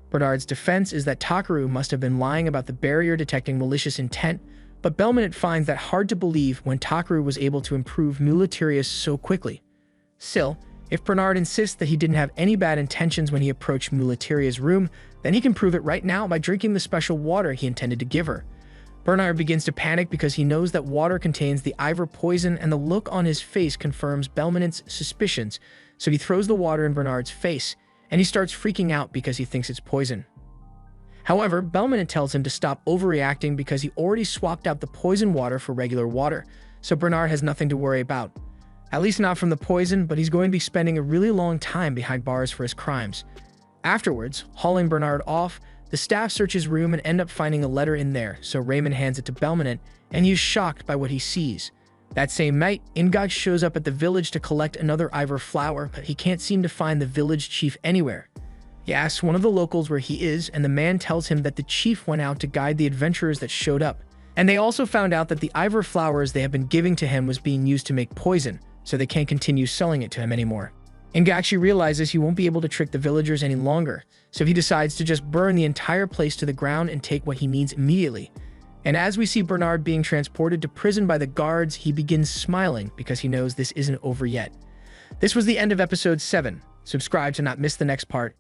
Bernard's defense is that Takaru must have been lying about the barrier detecting malicious intent, but Belmonte finds that hard to believe when Takaru was able to improve Mulatirius so quickly. Still, if Bernard insists that he didn't have any bad intentions when he approached Mulatiria's room, then he can prove it right now by drinking the special water he intended to give her. Bernard begins to panic because he knows that water contains the Iver poison, and the look on his face confirms Belmonte's suspicions, so he throws the water in Bernard's face, and he starts freaking out because he thinks it's poison. However, Belmonte tells him to stop overreacting because he already swapped out the poison water for regular water, so Bernard has nothing to worry about. At least not from the poison, but he's going to be spending a really long time behind bars for his crimes. Afterwards, hauling Bernard off, the staff search his room and end up finding a letter in there, so Raymond hands it to Belmonte, and he is shocked by what he sees. That same night, Ingach shows up at the village to collect another Iver flower, but he can't seem to find the village chief anywhere. He asks one of the locals where he is, and the man tells him that the chief went out to guide the adventurers that showed up. And they also found out that the Iver flowers they have been giving to him was being used to make poison, so they can't continue selling it to him anymore. Ingachi realizes he won't be able to trick the villagers any longer, so he decides to just burn the entire place to the ground and take what he needs immediately. And as we see Bernard being transported to prison by the guards, he begins smiling because he knows this isn't over yet. This was the end of episode 7. Subscribe to not miss the next part.